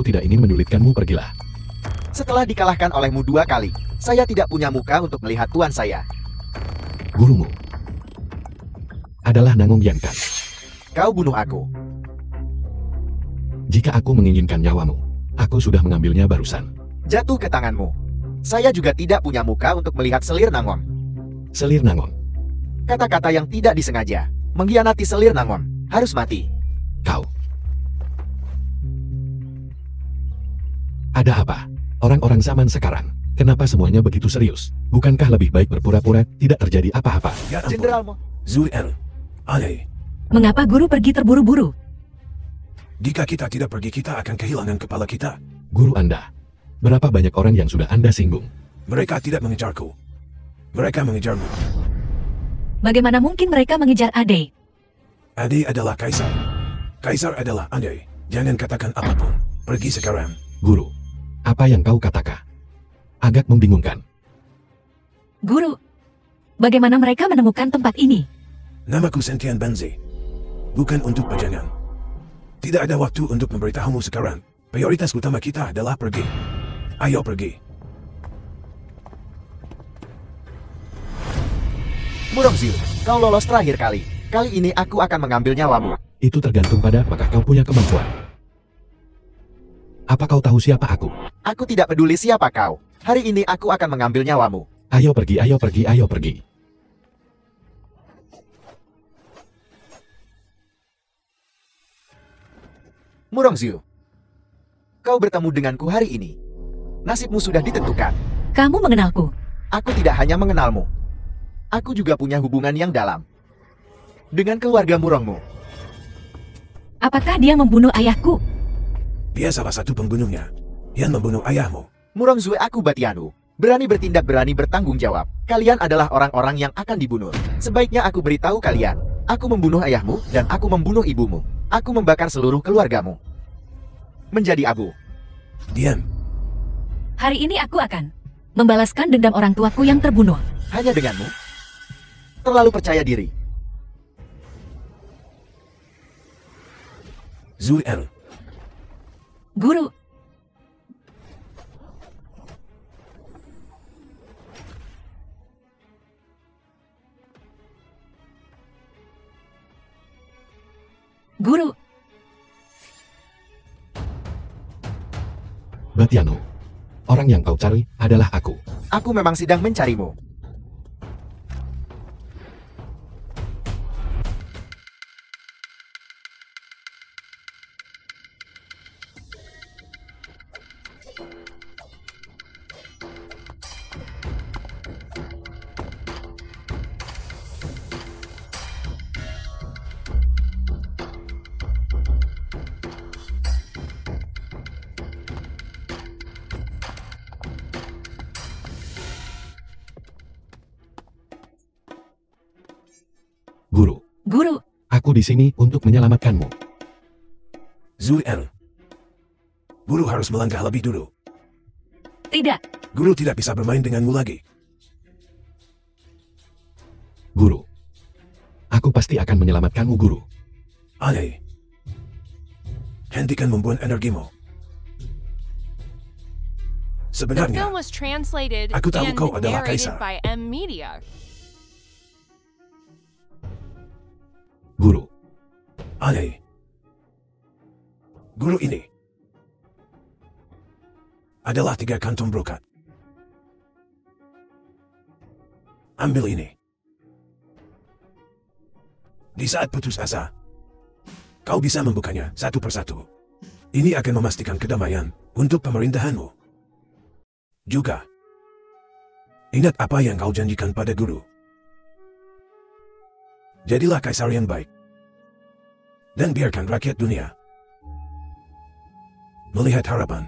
Aku tidak ingin menyulitkanmu, pergilah. Setelah dikalahkan olehmu 2 kali, saya tidak punya muka untuk melihat tuan saya. Gurumu adalah Nangong Yankan. Kau bunuh aku. Jika aku menginginkan nyawamu, aku sudah mengambilnya barusan. Jatuh ke tanganmu. Saya juga tidak punya muka untuk melihat selir Nangong. Selir Nangong. Kata-kata yang tidak disengaja. Mengkhianati selir Nangong. Harus mati. Kau. Ada apa? Orang-orang zaman sekarang, kenapa semuanya begitu serius? Bukankah lebih baik berpura-pura tidak terjadi apa-apa? Ya ampun. Jenderal Mo. Zuel. Aneh. Mengapa guru pergi terburu-buru? Jika kita tidak pergi, kita akan kehilangan kepala kita. Guru Anda, berapa banyak orang yang sudah Anda singgung? Mereka tidak mengejarku. Mereka mengejarmu. Bagaimana mungkin mereka mengejar Ade? Ade adalah kaisar. Kaisar adalah Ade. Jangan katakan apapun. Pergi sekarang. Guru, apa yang kau katakan? Agak membingungkan. Guru, bagaimana mereka menemukan tempat ini? Namaku Sentian Banzi. Bukan untuk pajangan. Tidak ada waktu untuk memberitahumu sekarang. Prioritas utama kita adalah pergi. Ayo pergi. Murongziu, kau lolos terakhir kali. Kali ini aku akan mengambil nyawamu. Itu tergantung pada apakah kau punya kemampuan. Apa kau tahu siapa aku? Aku tidak peduli siapa kau. Hari ini aku akan mengambil nyawamu. Ayo pergi, ayo pergi, ayo pergi. Murongziu, kau bertemu denganku hari ini. Nasibmu sudah ditentukan. Kamu mengenalku. Aku tidak hanya mengenalmu. Aku juga punya hubungan yang dalam dengan keluarga Murongmu. Apakah dia membunuh ayahku? Dia salah satu pembunuhnya. Yang membunuh ayahmu. Murongzue aku Batianu. Berani bertindak, berani bertanggung jawab. Kalian adalah orang-orang yang akan dibunuh. Sebaiknya aku beritahu kalian. Aku membunuh ayahmu dan aku membunuh ibumu. Aku membakar seluruh keluargamu menjadi abu. Diam. Hari ini aku akan membalaskan dendam orang tuaku yang terbunuh. Hanya denganmu? Terlalu percaya diri. Zuel. Guru, Guru, Batianu, orang yang kau cari adalah aku. Aku memang sedang mencarimu. Guru, aku di sini untuk menyelamatkanmu. Zuel. Guru harus melangkah lebih dulu. tidak. Guru tidak bisa bermain denganmu lagi. Guru, aku pasti akan menyelamatkanmu, Guru. Aneh. Hentikan membuang energimu. The Sebenarnya, film was translated Aku tahu and kau adalah narrated kaisar. by M Media. Guru, aneh. Guru ini adalah 3 kantong brokat. Ambil ini. Di saat putus asa, kau bisa membukanya satu persatu. Ini akan memastikan kedamaian untuk pemerintahanmu. Juga, ingat apa yang kau janjikan pada guru. Jadilah kaisar yang baik. Dan biarkan rakyat dunia melihat harapan.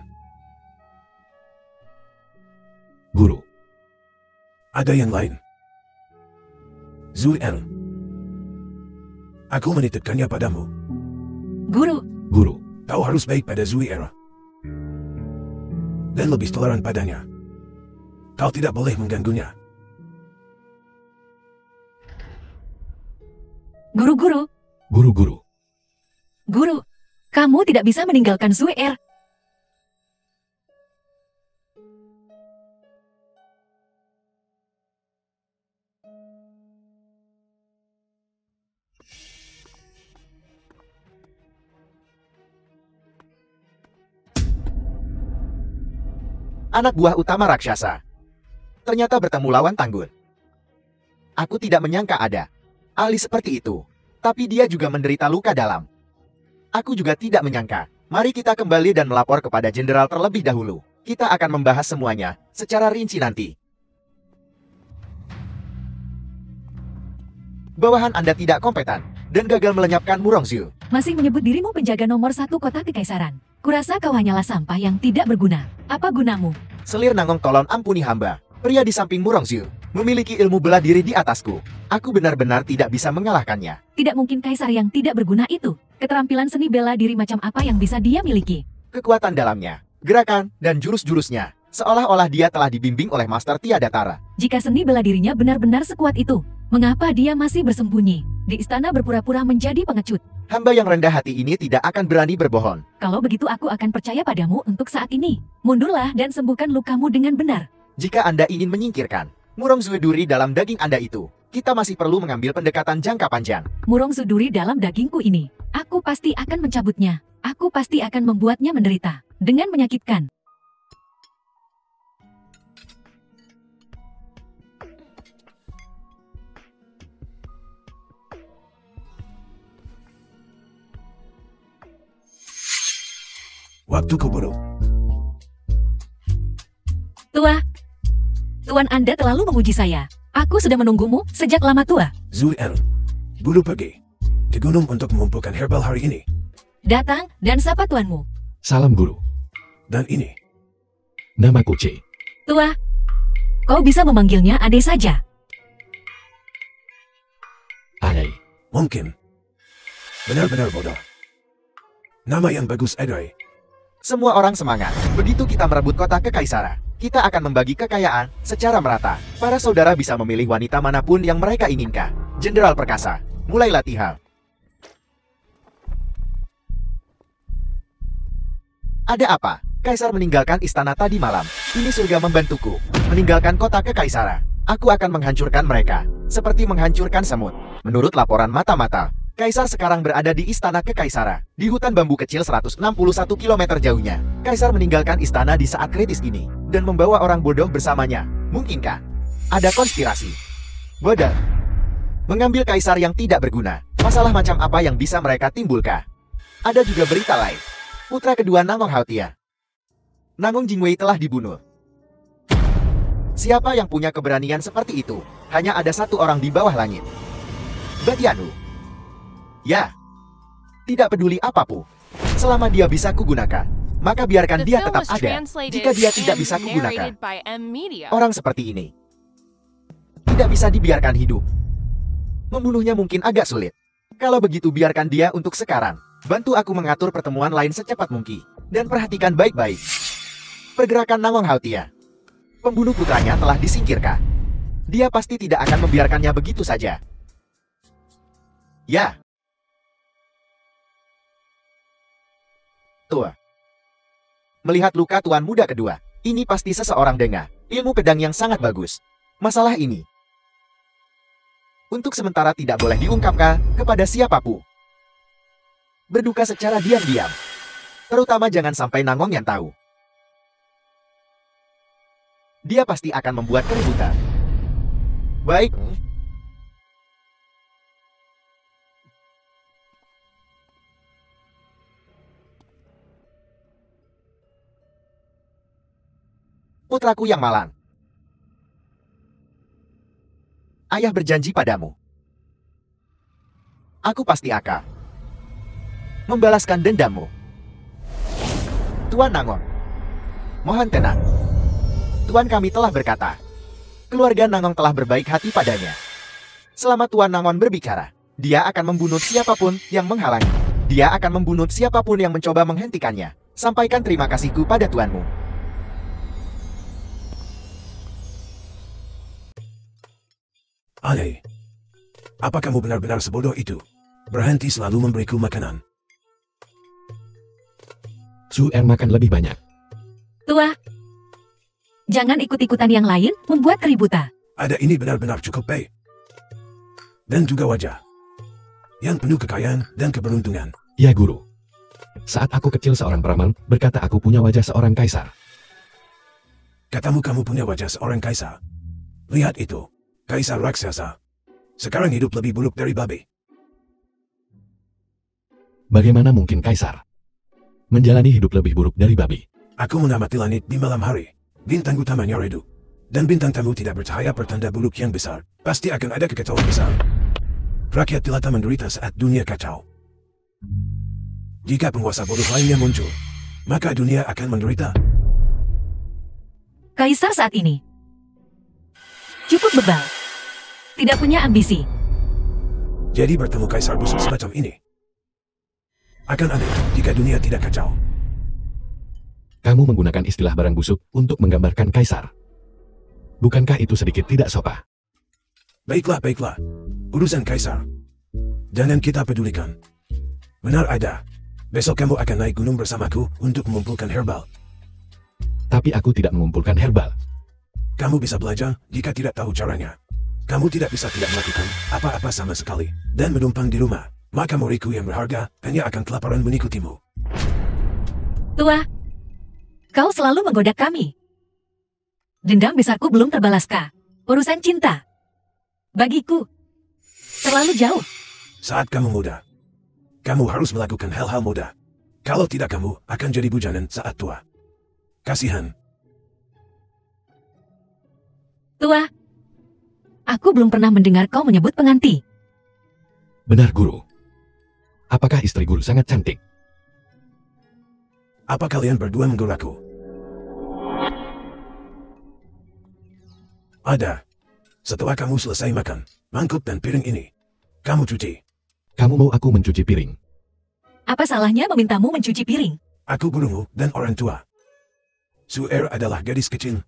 Guru, Ada yang lain. Zuel. Aku menitipkannya padamu. Guru, Guru, Kau harus baik pada Zuiera. Dan lebih toleran padanya. Kau tidak boleh mengganggunya. guru, Guru, guru. Kamu tidak bisa meninggalkan Zuer. anak buah utama raksasa. Ternyata bertemu lawan tangguh. Aku tidak menyangka ada ahli seperti itu. Tapi dia juga menderita luka dalam. Aku juga tidak menyangka. Mari kita kembali dan melapor kepada jenderal terlebih dahulu. Kita akan membahas semuanya secara rinci nanti. Bawahan Anda tidak kompeten dan gagal melenyapkan Murongzhu. Masih menyebut dirimu penjaga nomor 1 kota kekaisaran. Kurasa kau hanyalah sampah yang tidak berguna. Apa gunamu? Selir Nangong, tolong ampuni hamba. Pria di samping Murongzhu memiliki ilmu bela diri di atasku. Aku benar-benar tidak bisa mengalahkannya. Tidak mungkin kaisar yang tidak berguna itu. Keterampilan seni bela diri macam apa yang bisa dia miliki? Kekuatan dalamnya, gerakan, dan jurus-jurusnya, seolah-olah dia telah dibimbing oleh Master Tiada Tara. Jika seni bela dirinya benar-benar sekuat itu, mengapa dia masih bersembunyi di istana berpura-pura menjadi pengecut? Hamba yang rendah hati ini tidak akan berani berbohong. Kalau begitu aku akan percaya padamu untuk saat ini. Mundurlah dan sembuhkan lukamu dengan benar. Jika Anda ingin menyingkirkan Murongzhu duri dalam daging Anda itu, kita masih perlu mengambil pendekatan jangka panjang. Murongzhu duri dalam dagingku ini, aku pasti akan mencabutnya. Aku pasti akan membuatnya menderita dengan menyakitkan. Waktu keburu. Tuan Anda terlalu memuji saya. Aku sudah menunggumu sejak lama, tua. Zuel, buru pergi ke gunung untuk mengumpulkan herbal hari ini. Datang dan sapa tuanmu. Salam guru. Dan ini, Namaku C. Tua, kau bisa memanggilnya Ade saja. Adai. mungkin. Benar-benar bodoh. Nama yang bagus, Adai. Semua orang semangat. Begitu kita merebut kota kekaisaran, kita akan membagi kekayaan secara merata. Para saudara bisa memilih wanita manapun yang mereka inginkan. Jenderal perkasa, mulai latihan. Ada apa? Kaisar meninggalkan istana tadi malam. Ini surga membantuku. Meninggalkan kota kekaisaran. Aku akan menghancurkan mereka. Seperti menghancurkan semut. Menurut laporan mata-mata, Kaisar sekarang berada di istana kekaisaran. Di hutan bambu kecil 161 km jauhnya. Kaisar meninggalkan istana di saat kritis ini. Dan membawa orang bodoh bersamanya. Mungkinkah ada konspirasi? Bodoh. Mengambil kaisar yang tidak berguna. Masalah macam apa yang bisa mereka timbulkan? Ada juga berita lain. Putra kedua Nangong Haotia, Nangong Jingwei, telah dibunuh. Siapa yang punya keberanian seperti itu? Hanya ada satu orang di bawah langit. Batianu. Ya. Tidak peduli apapun. Selama dia bisa kugunakan, maka biarkan The dia film tetap was ada. translated Jika dia tidak and bisa kugunakan, narrated by M Media. orang seperti ini tidak bisa dibiarkan hidup. Membunuhnya mungkin agak sulit. Kalau begitu biarkan dia untuk sekarang. Bantu aku mengatur pertemuan lain secepat mungkin. Dan perhatikan baik-baik pergerakan Nangong Haotia. Pembunuh putranya telah disingkirkan. Dia pasti tidak akan membiarkannya begitu saja. Ya. Tua. Melihat luka tuan muda kedua, ini pasti seseorang dengan ilmu pedang yang sangat bagus. Masalah ini untuk sementara tidak boleh diungkapkan kepada siapapun. Berduka secara diam-diam. Terutama jangan sampai Nangong yang tahu. Dia pasti akan membuat keributan. Baik. Putraku yang malang. Ayah berjanji padamu. Aku pasti akan membalaskan dendammu. Tuan Nangong, mohon tenang. Tuan kami telah berkata, keluarga Nangong telah berbaik hati padanya. Selama Tuan Nangong berbicara, dia akan membunuh siapapun yang menghalangi. Dia akan membunuh siapapun yang mencoba menghentikannya. Sampaikan terima kasihku pada tuanmu. Aneh. Apa kamu benar-benar sebodoh itu? Berhenti selalu memberiku makanan. Suer makan lebih banyak. Tua, jangan ikut-ikutan yang lain membuat keributan. Ada ini benar-benar cukup baik. Dan juga wajah yang penuh kekayaan dan keberuntungan. Ya guru. Saat aku kecil seorang peramal berkata aku punya wajah seorang kaisar. Katamu kamu punya wajah seorang kaisar. Lihat itu. Kaisar raksasa. Sekarang hidup lebih buruk dari babi. Bagaimana mungkin Kaisar menjalani hidup lebih buruk dari babi? Aku mengamati langit di malam hari. Bintang utamanya redup. Dan bintang tamu tidak bercahaya pertanda buruk yang besar. Pasti akan ada kekacauan besar. Rakyat jelata menderita saat dunia kacau. Jika penguasa bodoh lainnya muncul, maka dunia akan menderita. Kaisar saat ini cukup bebal. Tidak punya ambisi. Jadi bertemu kaisar busuk semacam ini akan aneh jika dunia tidak kacau. Kamu menggunakan istilah barang busuk untuk menggambarkan Kaisar. Bukankah itu sedikit tidak sopan? Baiklah. Urusan kaisar jangan kita pedulikan. Benar ada. Besok kamu akan naik gunung bersamaku untuk mengumpulkan herbal. Tapi aku tidak mengumpulkan herbal. Kamu bisa belajar jika tidak tahu caranya. Kamu tidak bisa tidak melakukan apa-apa sama sekali dan menumpang di rumah. Maka muridku yang berharga hanya akan kelaparan mengikutimu. Tua, kau selalu menggoda kami. Dendam besarku belum terbalaskan. Urusan cinta, bagiku, terlalu jauh. Saat kamu muda, kamu harus melakukan hal-hal muda. Kalau tidak kamu akan jadi bujangan saat tua. Kasihan. Tua, aku belum pernah mendengar kau menyebut penganti. Benar, Guru. Apakah istri Guru sangat cantik? Apa kalian berdua mengguraku? Ada. Setelah kamu selesai makan, mangkuk dan piring ini, kamu cuci. Kamu mau aku mencuci piring? Apa salahnya memintamu mencuci piring? Aku gurumu dan orang tua. Suer adalah gadis kecil.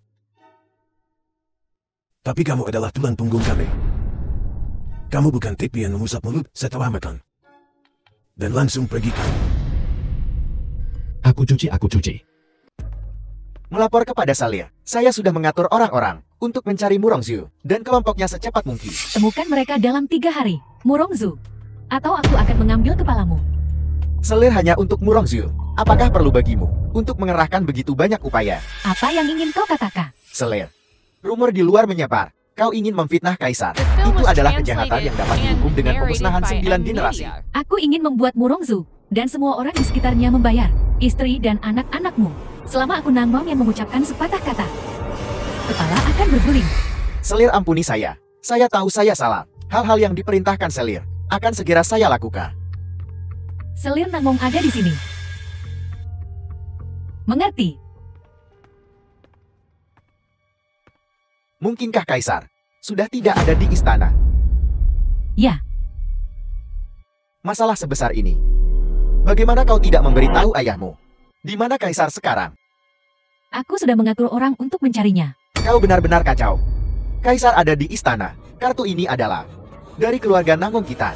Tapi kamu adalah tulang punggung kami. Kamu bukan tipe yang mengusap mulut setelah makan. Dan langsung pergi kamu. Aku cuci. Melapor kepada Salir, saya sudah mengatur orang-orang untuk mencari Murongzu dan kelompoknya secepat mungkin. Temukan mereka dalam 3 hari, Murongzu. Atau aku akan mengambil kepalamu. Selir hanya untuk Murongzu. Apakah perlu bagimu untuk mengerahkan begitu banyak upaya? Apa yang ingin kau katakan? Selir, rumor di luar menyebar. Kau ingin memfitnah Kaisar. The film Itu was adalah kejahatan translated yang dapat and dihukum dengan narrated pemusnahan by 9 generasi. Media. Aku ingin membuat Murongzu dan semua orang di sekitarnya membayar, istri dan anak-anakmu. Selama aku Nangbong yang mengucapkan sepatah kata, kepala akan berguling. Selir, ampuni saya. Saya tahu saya salah. Hal-hal yang diperintahkan Selir akan segera saya lakukan. Selir Nangbong ada di sini. Mengerti? Mungkinkah Kaisar sudah tidak ada di istana? Ya, Masalah sebesar ini. Bagaimana kau tidak memberitahu ayahmu? Di mana Kaisar sekarang? aku sudah mengatur orang untuk mencarinya. Kau benar-benar kacau. Kaisar ada di istana. Kartu ini adalah dari keluarga Nangbong kita.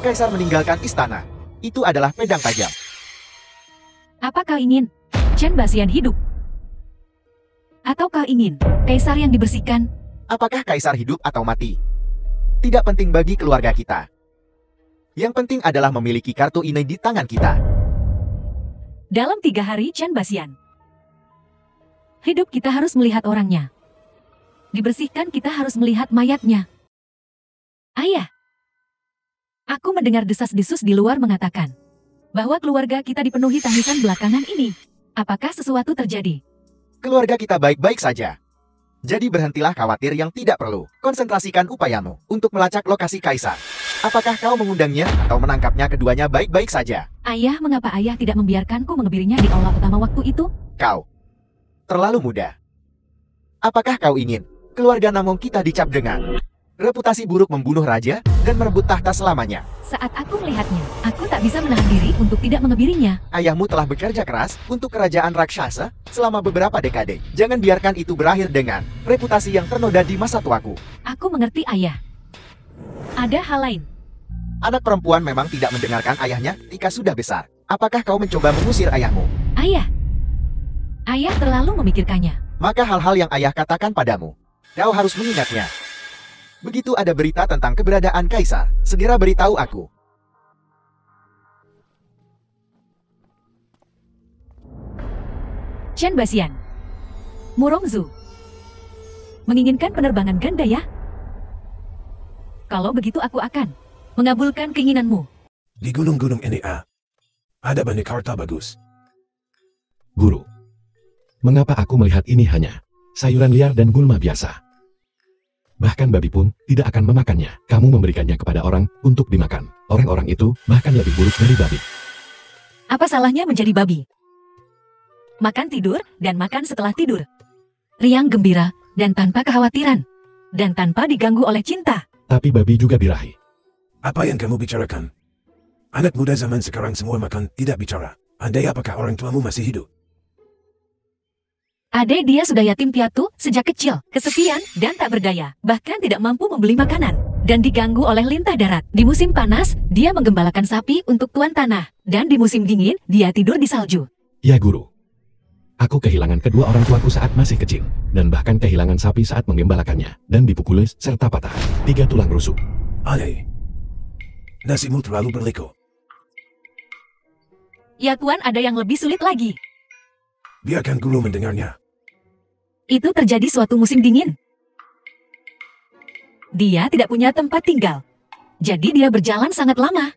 Kaisar meninggalkan istana. Itu adalah pedang tajam. Apa kau ingin Chen Basian hidup? Atau kau ingin Kaisar yang dibersihkan? Apakah Kaisar hidup atau mati? Tidak penting bagi keluarga kita. Yang penting adalah memiliki kartu ini di tangan kita. Dalam 3 hari Chen Basian. Hidup kita harus melihat orangnya. Dibersihkan kita harus melihat mayatnya. Ayah. Aku mendengar desas-desus di luar mengatakan bahwa keluarga kita dipenuhi tangisan belakangan ini. Apakah sesuatu terjadi? Keluarga kita baik-baik saja. Jadi berhentilah khawatir yang tidak perlu. Konsentrasikan upayamu untuk melacak lokasi Kaisar. Apakah kau mengundangnya atau menangkapnya, keduanya baik-baik saja? Ayah, mengapa ayah tidak membiarkanku mengebirinya di aula utama waktu itu? Kau terlalu muda. Apakah kau ingin keluarga Nangbong kita dicap dengan reputasi buruk membunuh raja dan merebut tahta selamanya? Saat aku melihatnya, aku tak bisa menahan diri untuk tidak mengebirinya. Ayahmu telah bekerja keras untuk kerajaan raksasa selama beberapa dekade. Jangan biarkan itu berakhir dengan reputasi yang ternoda di masa tuaku. Aku mengerti ayah. Ada hal lain. Anak perempuan memang tidak mendengarkan ayahnya jika sudah besar. Apakah kau mencoba mengusir ayahmu? Ayah. Ayah terlalu memikirkannya. Maka hal-hal yang ayah katakan padamu, kau harus mengingatnya. Begitu ada berita tentang keberadaan Kaisar, segera beritahu aku. Chen Basian. Murongzu. Menginginkan penerbangan ganda ya? Kalau begitu aku akan mengabulkan keinginanmu. Di gunung-gunung ini ada banyak harta bagus. Guru. Mengapa aku melihat ini hanya sayuran liar dan gulma biasa? Bahkan babi pun tidak akan memakannya. Kamu memberikannya kepada orang untuk dimakan. Orang-orang itu bahkan lebih buruk dari babi. Apa salahnya menjadi babi? Makan tidur dan makan setelah tidur. Riang gembira dan tanpa kekhawatiran. Dan tanpa diganggu oleh cinta. Tapi babi juga birahi. Apa yang kamu bicarakan? Anak muda zaman sekarang semua makan, tidak bicara. Andai apakah orang tuamu masih hidup? Adek dia sudah yatim piatu sejak kecil, kesepian dan tak berdaya, bahkan tidak mampu membeli makanan, dan diganggu oleh lintah darat. Di musim panas, dia menggembalakan sapi untuk tuan tanah, dan di musim dingin, dia tidur di salju. Ya guru. Aku kehilangan kedua orang tuaku saat masih kecil, dan bahkan kehilangan sapi saat menggembalakannya, dan dipukuli serta patah 3 tulang rusuk. Aneh. Nasimu terlalu berliku. Ya tuan, ada yang lebih sulit lagi. Biarkan guru mendengarnya. Itu terjadi suatu musim dingin. Dia tidak punya tempat tinggal. Jadi dia berjalan sangat lama.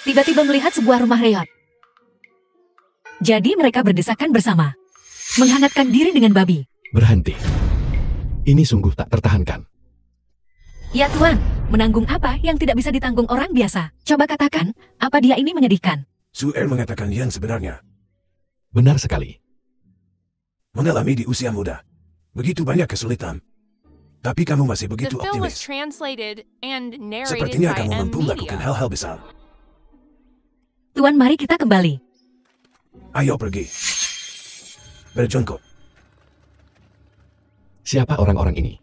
Tiba-tiba melihat sebuah rumah reot. Jadi mereka berdesakan bersama. Menghangatkan diri dengan babi. Berhenti. Ini sungguh tak tertahankan. Ya tuan, menanggung apa yang tidak bisa ditanggung orang biasa? Coba katakan, apa dia ini menyedihkan? Suer mengatakan yang sebenarnya. Benar sekali. Mengalami di usia muda. Begitu banyak kesulitan. Tapi kamu masih The begitu film was optimis. translated and narrated Sepertinya by kamu M mampu melakukan Media. hal-hal besar. Tuan, mari kita kembali. Ayo pergi. Berjongkok. Siapa orang-orang ini?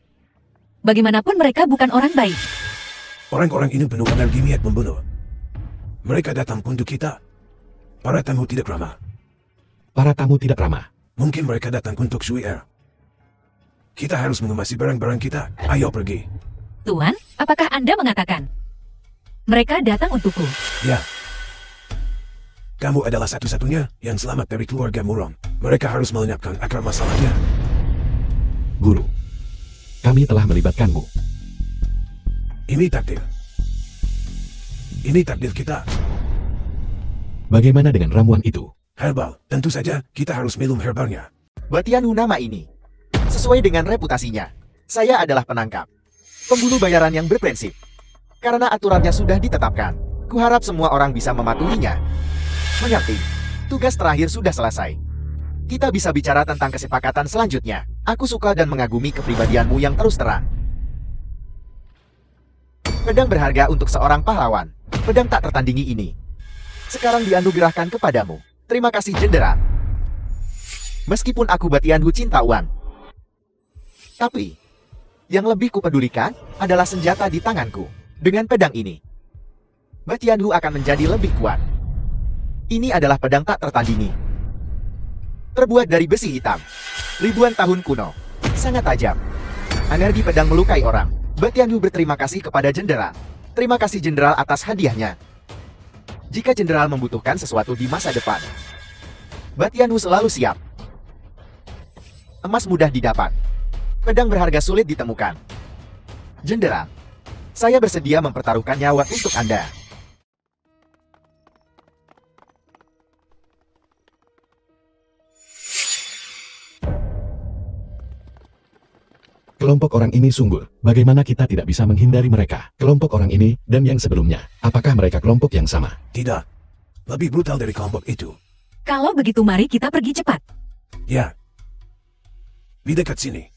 Bagaimanapun mereka bukan orang baik. Orang-orang ini penuh energi niat membunuh. Mereka datang untuk kita. Para tamu tidak ramah. Para tamu tidak ramah. Mungkin mereka datang untuk Suer. Kita harus mengemasi barang-barang kita. Ayo pergi. Tuan, apakah Anda mengatakan mereka datang untukku? Ya. Kamu adalah satu-satunya yang selamat dari keluarga Murong. Mereka harus melenyapkan akar masalahnya. Guru. Kami telah melibatkanmu. Ini takdir. Ini takdir kita. Bagaimana dengan ramuan itu? Herbal. Tentu saja kita harus minum herbalnya. Batianu nama ini. Sesuai dengan reputasinya, saya adalah penangkap. Pembunuh bayaran yang berprinsip. Karena aturannya sudah ditetapkan, kuharap semua orang bisa mematuhinya. Mengerti? Tugas terakhir sudah selesai. Kita bisa bicara tentang kesepakatan selanjutnya. Aku suka dan mengagumi kepribadianmu yang terus terang. Pedang berharga untuk seorang pahlawan. Pedang tak tertandingi ini sekarang dianugerahkan kepadamu. Terima kasih, Jenderal. Meskipun aku Batianhu cinta uang, tapi yang lebih kupedulikan adalah senjata di tanganku. Dengan pedang ini, Batianhu akan menjadi lebih kuat. Ini adalah pedang tak tertandingi. Terbuat dari besi hitam. Ribuan tahun kuno. Sangat tajam. Energi pedang melukai orang. Batianhu berterima kasih kepada Jenderal. Terima kasih Jenderal atas hadiahnya. Jika Jenderal membutuhkan sesuatu di masa depan, Batianhu selalu siap. Emas mudah didapat. Pedang berharga sulit ditemukan. Jenderal, saya bersedia mempertaruhkan nyawa untuk Anda. Kelompok orang ini sungguh, bagaimana kita tidak bisa menghindari mereka? Kelompok orang ini, dan yang sebelumnya, apakah mereka kelompok yang sama? Tidak. Lebih brutal dari kelompok itu. Kalau begitu mari kita pergi cepat. Ya. Di dekat sini.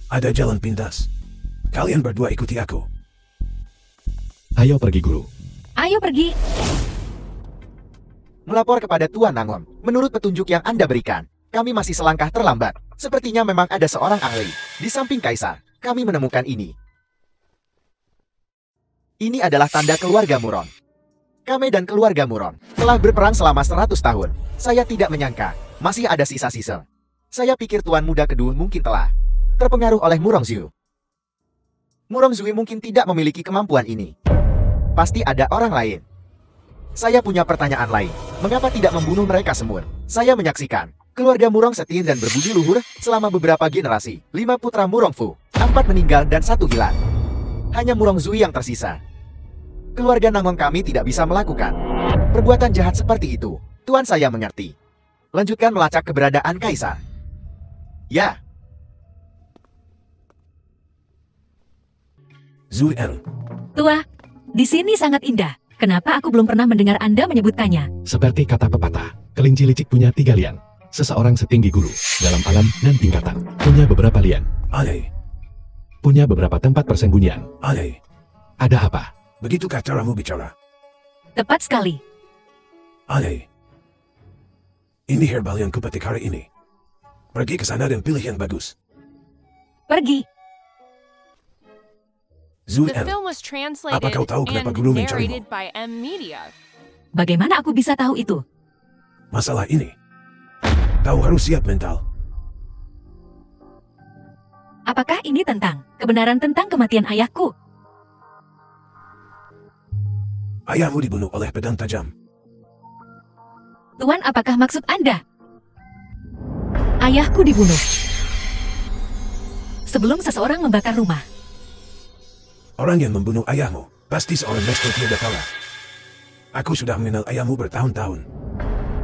Ada jalan pintas. Kalian berdua ikuti aku. Ayo pergi guru. Ayo pergi. Melapor kepada Tuan Nangom. Menurut petunjuk yang Anda berikan, kami masih selangkah terlambat. Sepertinya memang ada seorang ahli. Di samping Kaisar, kami menemukan ini. Ini adalah tanda keluarga Muron. Kami dan keluarga Muron telah berperang selama 100 tahun. Saya tidak menyangka, masih ada sisa-sisa. Saya pikir Tuan Muda Kedul mungkin telah terpengaruh oleh Murongzu. Murongzu mungkin tidak memiliki kemampuan ini. Pasti ada orang lain. Saya punya pertanyaan lain. Mengapa tidak membunuh mereka semua? Saya menyaksikan Keluarga Murong setir dan berbudi luhur selama beberapa generasi. 5 putra Murong Fu, 4 meninggal dan 1 hilang. Hanya Murong Zui yang tersisa. Keluarga Namong kami tidak bisa melakukan perbuatan jahat seperti itu. Tuan saya mengerti. Lanjutkan melacak keberadaan Kaisar. Ya. Zui El. Tua, di sini sangat indah. Kenapa aku belum pernah mendengar Anda menyebutkannya? Seperti kata pepatah, kelinci licik punya 3 lian. Seseorang setinggi guru, dalam alam dan tingkatan, punya beberapa lian. Aneh. Punya beberapa tempat persembunyian. Aneh. Ada apa? Begitukah caramu bicara? Tepat sekali. Aneh. Ini herbal yang kupetik hari ini. Pergi ke sana dan pilih yang bagus. Pergi. Zui The El. film was translated Apa kau tahu kenapa and guru mencarimu? narrated by M Media. Bagaimana aku bisa tahu itu? Masalah ini. Kau harus siap mental. Apakah ini tentang kebenaran tentang kematian ayahku? Ayahmu dibunuh oleh pedang tajam. Tuan, apakah maksud Anda? Ayahku dibunuh sebelum seseorang membakar rumah. Orang yang membunuh ayahmu pasti seorang master tiada kala. Aku sudah mengenal ayahmu bertahun-tahun.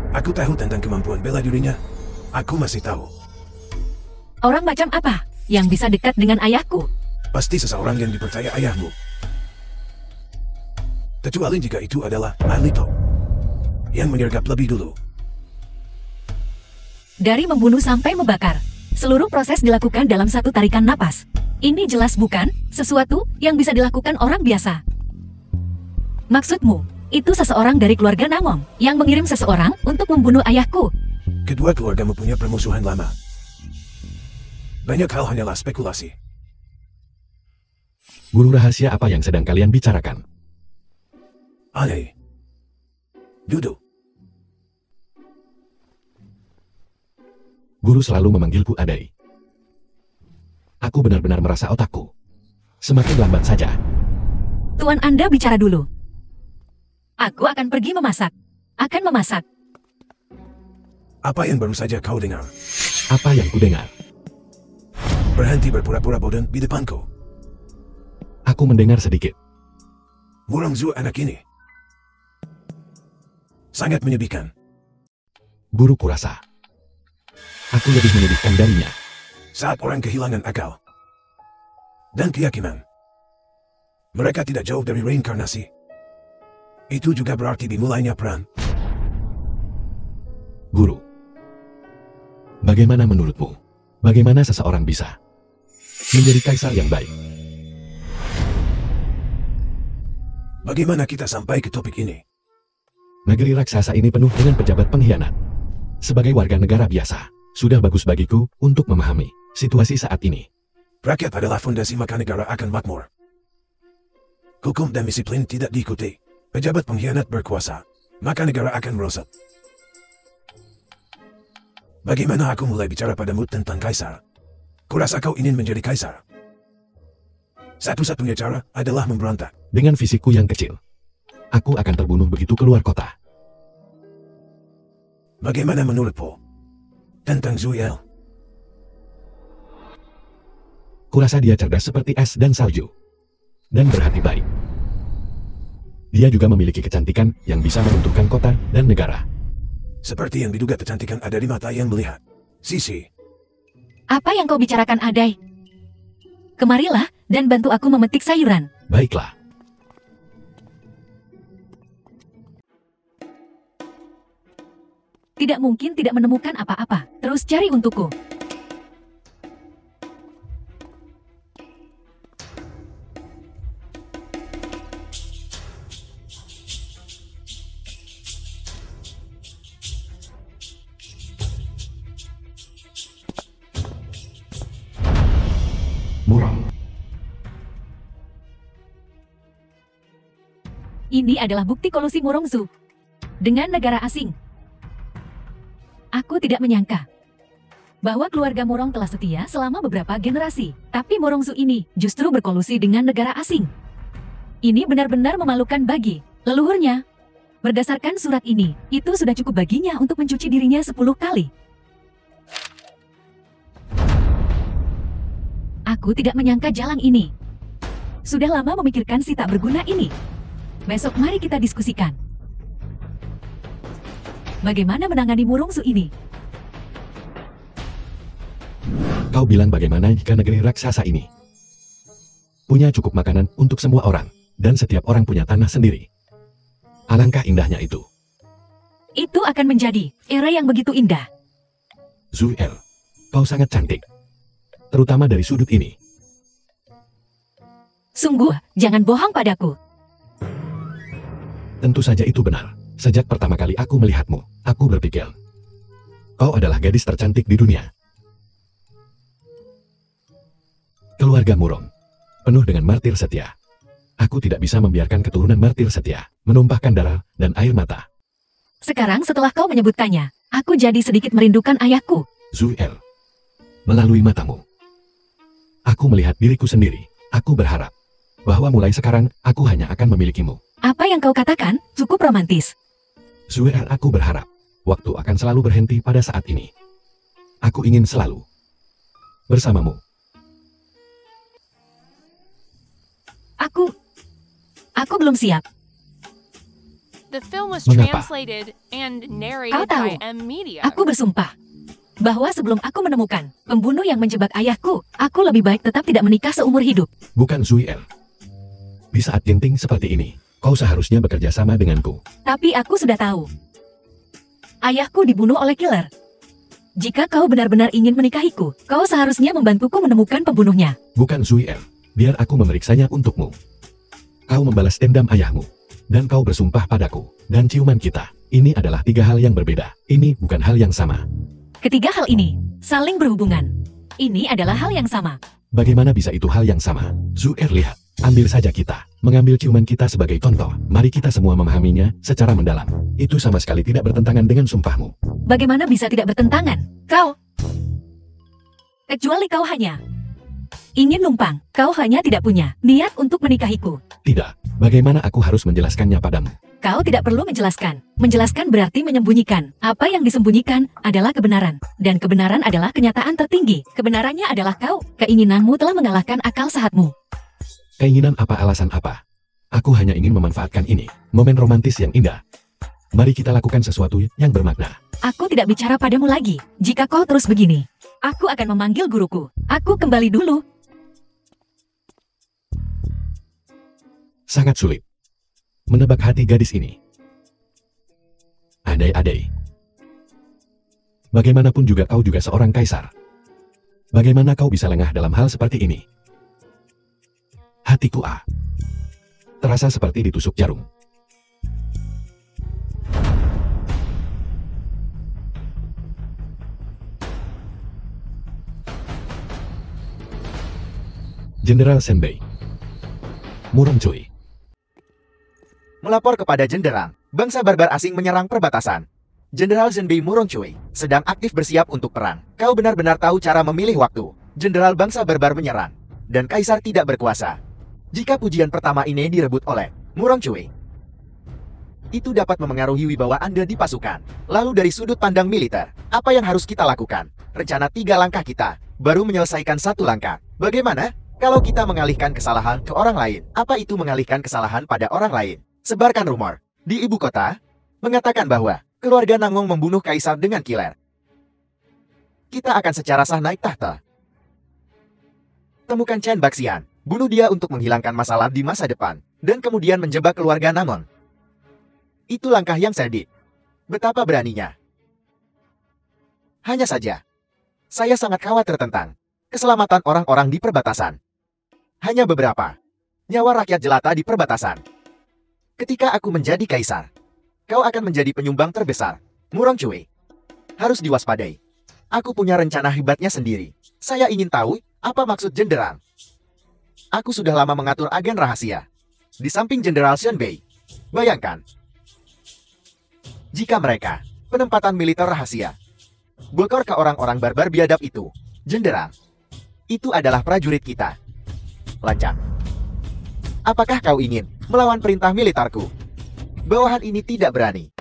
Aku tahu tentang kemampuan bela dirinya. Aku masih tahu. Orang macam apa yang bisa dekat dengan ayahku? Pasti seseorang yang dipercaya ayahmu. Kecuali jika itu adalah Alito yang menyergap lebih dulu. Dari membunuh sampai membakar, seluruh proses dilakukan dalam satu tarikan napas. Ini jelas bukan sesuatu yang bisa dilakukan orang biasa. Maksudmu, itu seseorang dari keluarga Namong yang mengirim seseorang untuk membunuh ayahku. Kedua keluarga mempunyai permusuhan lama. Banyak hal hanyalah spekulasi. Guru rahasia apa yang sedang kalian bicarakan? Aneh. Duduk. Guru selalu memanggilku Adai. Aku benar-benar merasa otakku semakin lambat saja. Tuan, Anda bicara dulu. Aku akan pergi memasak. Akan memasak. Apa yang baru saja kau dengar? Apa yang kudengar? Berhenti berpura-pura bodoh di depanku. Aku mendengar sedikit. Murong Zui anak ini sangat menyedihkan. Guru kurasa aku lebih menyedihkan darinya. Saat orang kehilangan akal dan keyakinan, mereka tidak jauh dari reinkarnasi. Itu juga berarti dimulainya perang. Guru, bagaimana menurutmu? Bagaimana seseorang bisa menjadi kaisar yang baik? Bagaimana kita sampai ke topik ini? Negeri raksasa ini penuh dengan pejabat pengkhianat. Sebagai warga negara biasa, sudah bagus bagiku untuk memahami situasi saat ini. Rakyat adalah fondasi maka negara akan makmur. Hukum dan disiplin tidak diikuti. Pejabat pengkhianat berkuasa, maka negara akan merosot. Bagaimana aku mulai bicara padamu tentang kaisar? Kurasa kau ingin menjadi kaisar. Satu-satunya cara adalah memberontak. Dengan fisikku yang kecil, aku akan terbunuh begitu keluar kota. Bagaimana menurutmu tentang Zui El? Kurasa dia cerdas seperti es dan salju. Dan berhati baik. Dia juga memiliki kecantikan yang bisa meruntuhkan kota dan negara. Seperti yang diduga, kecantikan ada di mata yang melihat. Sisi, Apa yang kau bicarakan, Adai? Kemarilah dan bantu aku memetik sayuran. Baiklah. Tidak mungkin tidak menemukan apa-apa. Terus cari untukku. Murong. Ini adalah bukti kolusi Murongzu dengan negara asing. Aku tidak menyangka bahwa keluarga Murong telah setia selama beberapa generasi. Tapi Murongzu ini justru berkolusi dengan negara asing. Ini benar-benar memalukan bagi leluhurnya. Berdasarkan surat ini, itu sudah cukup baginya untuk mencuci dirinya 10 kali. Aku tidak menyangka jalan ini. Sudah lama memikirkan si tak berguna ini. Besok mari kita diskusikan. Bagaimana menangani Murungsu ini? Kau bilang bagaimana jika negeri raksasa ini punya cukup makanan untuk semua orang, dan setiap orang punya tanah sendiri. Alangkah indahnya itu. Itu akan menjadi era yang begitu indah. Zuel, kau sangat cantik. Terutama dari sudut ini. Sungguh, jangan bohong padaku. Tentu saja itu benar. Sejak pertama kali aku melihatmu, aku berpikir, kau adalah gadis tercantik di dunia. Keluarga Murong, penuh dengan martir setia. Aku tidak bisa membiarkan keturunan martir setia menumpahkan darah dan air mata. Sekarang setelah kau menyebutkannya, aku jadi sedikit merindukan ayahku. Zuel, melalui matamu, aku melihat diriku sendiri. Aku berharap bahwa mulai sekarang aku hanya akan memilikimu. Apa yang kau katakan cukup romantis. Zuel, aku berharap waktu akan selalu berhenti pada saat ini. Aku ingin selalu bersamamu. Aku belum siap. The film was Mengapa? translated and Kau narrated tahu, by M Media. aku bersumpah bahwa sebelum aku menemukan pembunuh yang menjebak ayahku, aku lebih baik tetap tidak menikah seumur hidup. Bukan Zuel. Di saat genting seperti ini, kau seharusnya bekerja sama denganku. Tapi aku sudah tahu. Ayahku dibunuh oleh killer. Jika kau benar-benar ingin menikahiku, kau seharusnya membantuku menemukan pembunuhnya. Bukan Zuel. Biar aku memeriksanya untukmu. Kau membalas dendam ayahmu. Dan kau bersumpah padaku. Dan ciuman kita. Ini adalah tiga hal yang berbeda. Ini bukan hal yang sama. Ketiga hal ini saling berhubungan. Ini adalah hal yang sama. Bagaimana bisa itu hal yang sama? Zuer, lihat. Ambil saja kita. Mengambil ciuman kita sebagai contoh. Mari kita semua memahaminya secara mendalam. Itu sama sekali tidak bertentangan dengan sumpahmu. Bagaimana bisa tidak bertentangan? Kecuali kau hanya ingin numpang. Kau hanya tidak punya niat untuk menikahiku. Tidak. Bagaimana aku harus menjelaskannya padamu? Kau tidak perlu menjelaskan. Menjelaskan berarti menyembunyikan. Apa yang disembunyikan adalah kebenaran. Dan kebenaran adalah kenyataan tertinggi. Kebenarannya adalah kau. Keinginanmu telah mengalahkan akal sehatmu. Keinginan apa, alasan apa? Aku hanya ingin memanfaatkan ini. Momen romantis yang indah. Mari kita lakukan sesuatu yang bermakna. Aku tidak bicara padamu lagi. Jika kau terus begini, aku akan memanggil guruku. Aku kembali dulu. Sangat sulit menebak hati gadis ini. Adai-adai. Bagaimanapun juga kau juga seorang kaisar. Bagaimana kau bisa lengah dalam hal seperti ini? Hatiku terasa seperti ditusuk jarum. Jenderal Senbei Murongcuy. Melapor kepada Jenderal, bangsa barbar asing menyerang perbatasan. Jenderal Senbei Murongcuy sedang aktif bersiap untuk perang. Kau benar-benar tahu cara memilih waktu. Jenderal bangsa barbar menyerang, dan kaisar tidak berkuasa. Jika pujian pertama ini direbut oleh Murongcuy, itu dapat memengaruhi wibawa Anda di pasukan. Lalu dari sudut pandang militer, apa yang harus kita lakukan? Rencana 3 langkah kita, baru menyelesaikan 1 langkah. Bagaimana kalau kita mengalihkan kesalahan ke orang lain? Apa itu mengalihkan kesalahan pada orang lain? Sebarkan rumor di ibu kota, mengatakan bahwa keluarga Nangong membunuh kaisar dengan kiler. Kita akan secara sah naik tahta. Temukan Chen Baxian, bunuh dia untuk menghilangkan masalah di masa depan, dan kemudian menjebak keluarga Nangong. Itu langkah yang cerdik. Betapa beraninya. Hanya saja, saya sangat khawatir tentang keselamatan orang-orang di perbatasan. Hanya beberapa nyawa rakyat jelata di perbatasan. Ketika aku menjadi kaisar, kau akan menjadi penyumbang terbesar. Murongcuy harus diwaspadai. Aku punya rencana hebatnya sendiri. Saya ingin tahu apa maksud jenderal. Aku sudah lama mengatur agen rahasia. Di samping Jenderal Senbei. Bayangkan, jika mereka penempatan militer rahasia bokor ke orang-orang barbar biadab itu. Jenderal, itu adalah prajurit kita. Lancang. Apakah kau ingin melawan perintah militerku? Bawahan ini tidak berani.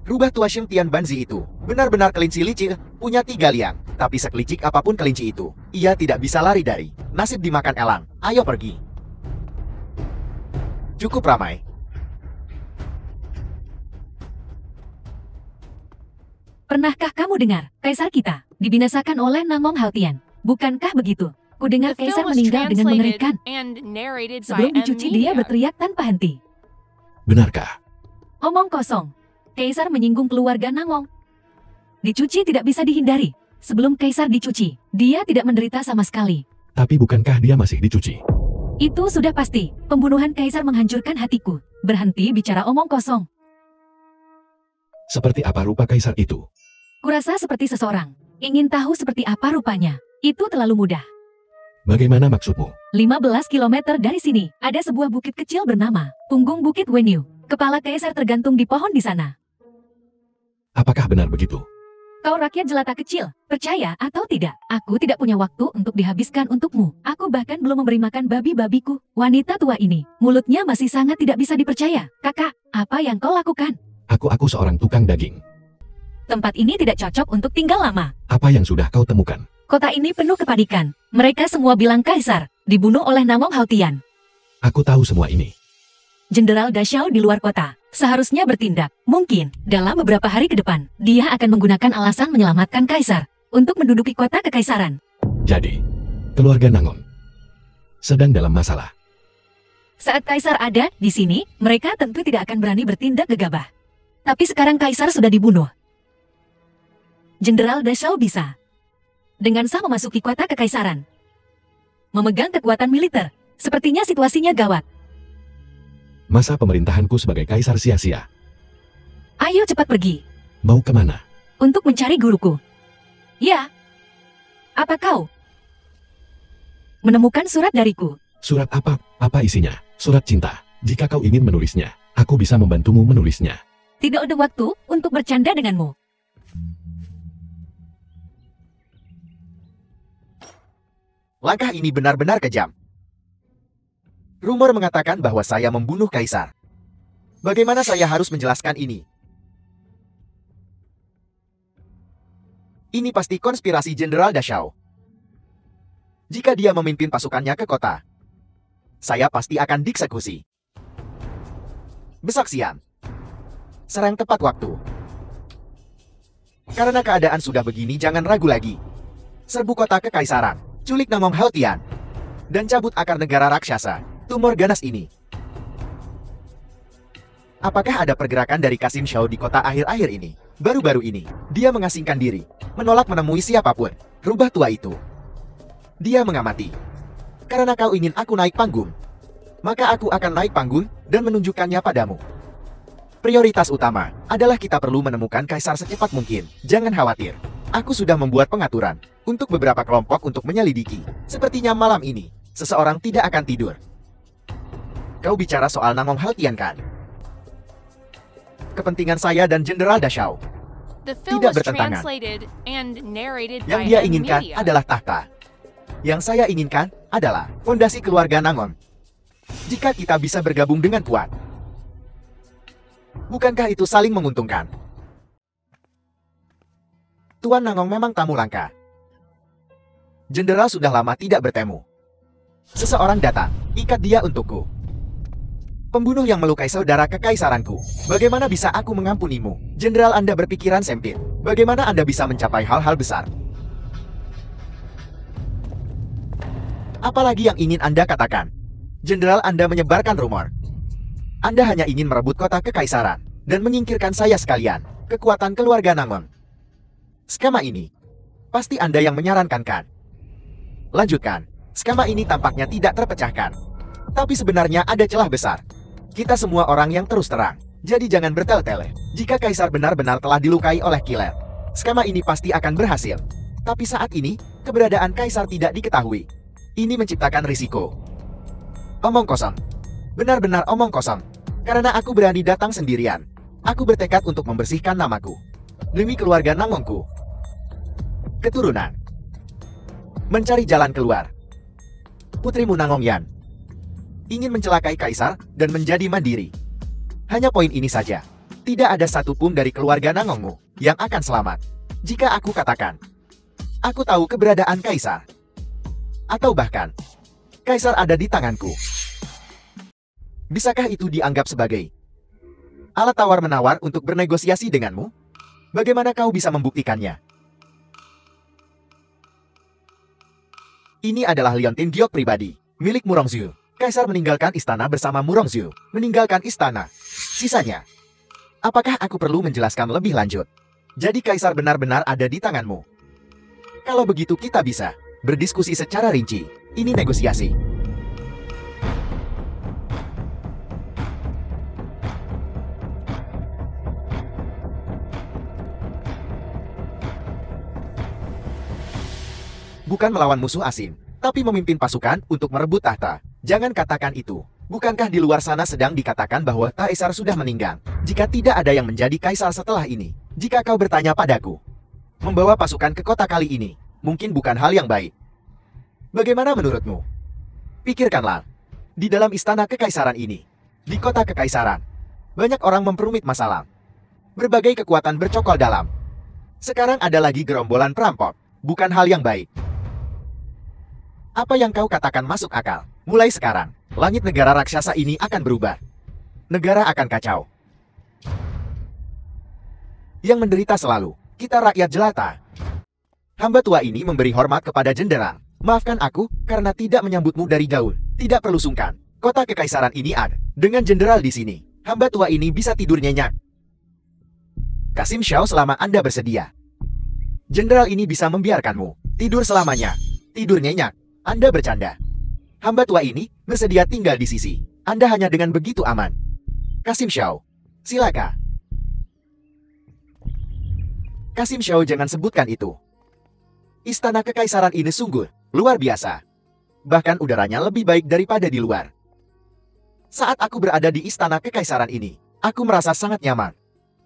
Rubah Tua Sheng Tian Banzi itu Benar-benar kelinci licik, punya 3 liang. Tapi sekelicik apapun kelinci itu, ia tidak bisa lari dari nasib dimakan elang. Ayo pergi. Cukup ramai. Pernahkah kamu dengar, Kaisar kita dibinasakan oleh Namong Haotian? Bukankah begitu? Kudengar The Kaisar film was meninggal dengan translated mengerikan. and narrated by Sebelum dicuci dia Media. berteriak tanpa henti. Benarkah? Omong kosong. Kaisar menyinggung keluarga Namong. Dicuci tidak bisa dihindari. Sebelum Kaisar dicuci, dia tidak menderita sama sekali. Tapi bukankah dia masih dicuci? Itu sudah pasti. Pembunuhan Kaisar menghancurkan hatiku. Berhenti bicara omong kosong. Seperti apa rupa kaisar itu? Kurasa seperti seseorang. Ingin tahu seperti apa rupanya. Itu terlalu mudah. Bagaimana maksudmu? 15 km dari sini, ada sebuah bukit kecil bernama Punggung Bukit Wenyu. Kepala Kaisar tergantung di pohon di sana. Apakah benar begitu? Kau rakyat jelata kecil, percaya atau tidak? Aku tidak punya waktu untuk dihabiskan untukmu. Aku bahkan belum memberi makan babi-babiku. Wanita tua ini, mulutnya masih sangat tidak bisa dipercaya. Kakak, apa yang kau lakukan? Aku seorang tukang daging. Tempat ini tidak cocok untuk tinggal lama. Apa yang sudah kau temukan? Kota ini penuh kepanikan. Mereka semua bilang Kaisar dibunuh oleh Namong Haotian. Aku tahu semua ini. Jenderal Dashao di luar kota seharusnya bertindak. Mungkin dalam beberapa hari ke depan, dia akan menggunakan alasan menyelamatkan Kaisar untuk menduduki kota kekaisaran. Jadi, keluarga Nangon sedang dalam masalah. Saat Kaisar ada di sini, mereka tentu tidak akan berani bertindak gegabah. Tapi sekarang Kaisar sudah dibunuh. Jenderal Dashao bisa dengan sah memasuki kota kekaisaran, memegang kekuatan militer. Sepertinya situasinya gawat. Masa pemerintahanku sebagai kaisar sia-sia. Ayo cepat pergi. Mau kemana? Untuk mencari guruku. Ya. Apa kau menemukan surat dariku? Surat apa? Apa isinya? Surat cinta. Jika kau ingin menulisnya, aku bisa membantumu menulisnya. Tidak ada waktu untuk bercanda denganmu. Langkah ini benar-benar kejam. Rumor mengatakan bahwa saya membunuh Kaisar. Bagaimana saya harus menjelaskan ini? Ini pasti konspirasi Jenderal Dashao. Jika dia memimpin pasukannya ke kota, saya pasti akan dieksekusi. Besaksian. Serang tepat waktu. Karena keadaan sudah begini, jangan ragu lagi. Serbu kota kekaisaran, culik Namong Haotian, dan cabut akar negara raksasa, tumor ganas ini. Apakah ada pergerakan dari Kasim Xiao di kota akhir-akhir ini? Baru-baru ini, dia mengasingkan diri, menolak menemui siapapun. Rubah tua itu. Dia mengamati. Karena kau ingin aku naik panggung, maka aku akan naik panggung dan menunjukkannya padamu. Prioritas utama adalah kita perlu menemukan Kaisar secepat mungkin. Jangan khawatir. Aku sudah membuat pengaturan untuk beberapa kelompok untuk menyelidiki. Sepertinya malam ini, seseorang tidak akan tidur. Kau bicara soal Namong Haotian kan? Kepentingan saya dan Jenderal Dashao The film tidak was bertentangan. translated and narrated Yang by dia inginkan Media. adalah tahta. Yang saya inginkan adalah fondasi keluarga Nangon. Jika kita bisa bergabung dengan kuat, bukankah itu saling menguntungkan? Tuan Nangon memang tamu langka. Jenderal sudah lama tidak bertemu. Seseorang datang, ikat dia untukku. Pembunuh yang melukai saudara kekaisaranku. Bagaimana bisa aku mengampunimu? Jenderal, Anda berpikiran sempit. Bagaimana Anda bisa mencapai hal-hal besar? Apalagi yang ingin Anda katakan? Jenderal, Anda menyebarkan rumor. Anda hanya ingin merebut kota kekaisaran dan menyingkirkan saya sekalian. Kekuatan keluarga Nangon. Skema ini pasti Anda yang menyarankan kan? Lanjutkan. Skema ini tampaknya tidak terpecahkan. Tapi sebenarnya ada celah besar. Kita semua orang yang terus terang. Jadi jangan bertele-tele. Jika Kaisar benar-benar telah dilukai oleh killer, skema ini pasti akan berhasil. Tapi saat ini, keberadaan Kaisar tidak diketahui. Ini menciptakan risiko. Omong kosong. Benar-benar omong kosong. Karena aku berani datang sendirian. Aku bertekad untuk membersihkan namaku. Demi keluarga Nangongku. Keturunan. Mencari jalan keluar. Putrimu Nangongyan ingin mencelakai Kaisar dan menjadi mandiri. Hanya poin ini saja. Tidak ada satupun dari keluarga Nangongmu yang akan selamat. Jika aku katakan, aku tahu keberadaan kaisar. Atau bahkan, kaisar ada di tanganku. Bisakah itu dianggap sebagai alat tawar-menawar untuk bernegosiasi denganmu? Bagaimana kau bisa membuktikannya? Ini adalah liontin giok pribadi, milik Murongzhu. Kaisar meninggalkan istana bersama Murongzhu. Meninggalkan istana. Sisanya. Apakah aku perlu menjelaskan lebih lanjut? Jadi kaisar benar-benar ada di tanganmu. Kalau begitu kita bisa berdiskusi secara rinci. Ini negosiasi. Bukan melawan musuh asing, tapi memimpin pasukan untuk merebut tahta. Jangan katakan itu. Bukankah di luar sana sedang dikatakan bahwa kaisar sudah meninggal? Jika tidak ada yang menjadi kaisar setelah ini, jika kau bertanya padaku, membawa pasukan ke kota kali ini, mungkin bukan hal yang baik. Bagaimana menurutmu? Pikirkanlah. Di dalam istana kekaisaran ini, di kota kekaisaran, banyak orang memperumit masalah. Berbagai kekuatan bercokol dalam. Sekarang ada lagi gerombolan perampok. Bukan hal yang baik. Apa yang kau katakan masuk akal. Mulai sekarang, langit negara raksasa ini akan berubah. Negara akan kacau. Yang menderita selalu, kita rakyat jelata. Hamba tua ini memberi hormat kepada jenderal. Maafkan aku, karena tidak menyambutmu dari gaul. Tidak perlu sungkan. Kota kekaisaran ini ada. Dengan jenderal di sini, hamba tua ini bisa tidur nyenyak. Kasim Xiao, selama Anda bersedia. Jenderal ini bisa membiarkanmu tidur selamanya. Tidur nyenyak. Anda bercanda. Hamba tua ini bersedia tinggal di sisi Anda hanya dengan begitu aman. Kasim Xiao, silakan. Kasim Xiao, jangan sebutkan itu. Istana kekaisaran ini sungguh luar biasa. Bahkan udaranya lebih baik daripada di luar. Saat aku berada di istana kekaisaran ini, aku merasa sangat nyaman.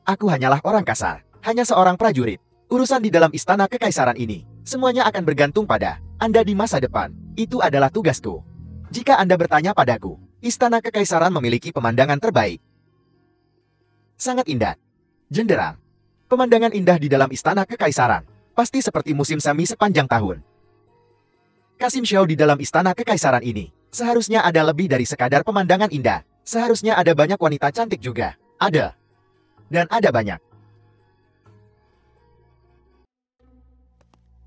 Aku hanyalah orang kasar, hanya seorang prajurit. Urusan di dalam istana kekaisaran ini, semuanya akan bergantung pada Anda di masa depan. Itu adalah tugasku. Jika Anda bertanya padaku, istana kekaisaran memiliki pemandangan terbaik. Sangat indah. Jenderal, pemandangan indah di dalam istana kekaisaran pasti seperti musim semi sepanjang tahun. Kasim Xiao, di dalam istana kekaisaran ini seharusnya ada lebih dari sekadar pemandangan indah. Seharusnya ada banyak wanita cantik juga. Ada. Dan ada banyak.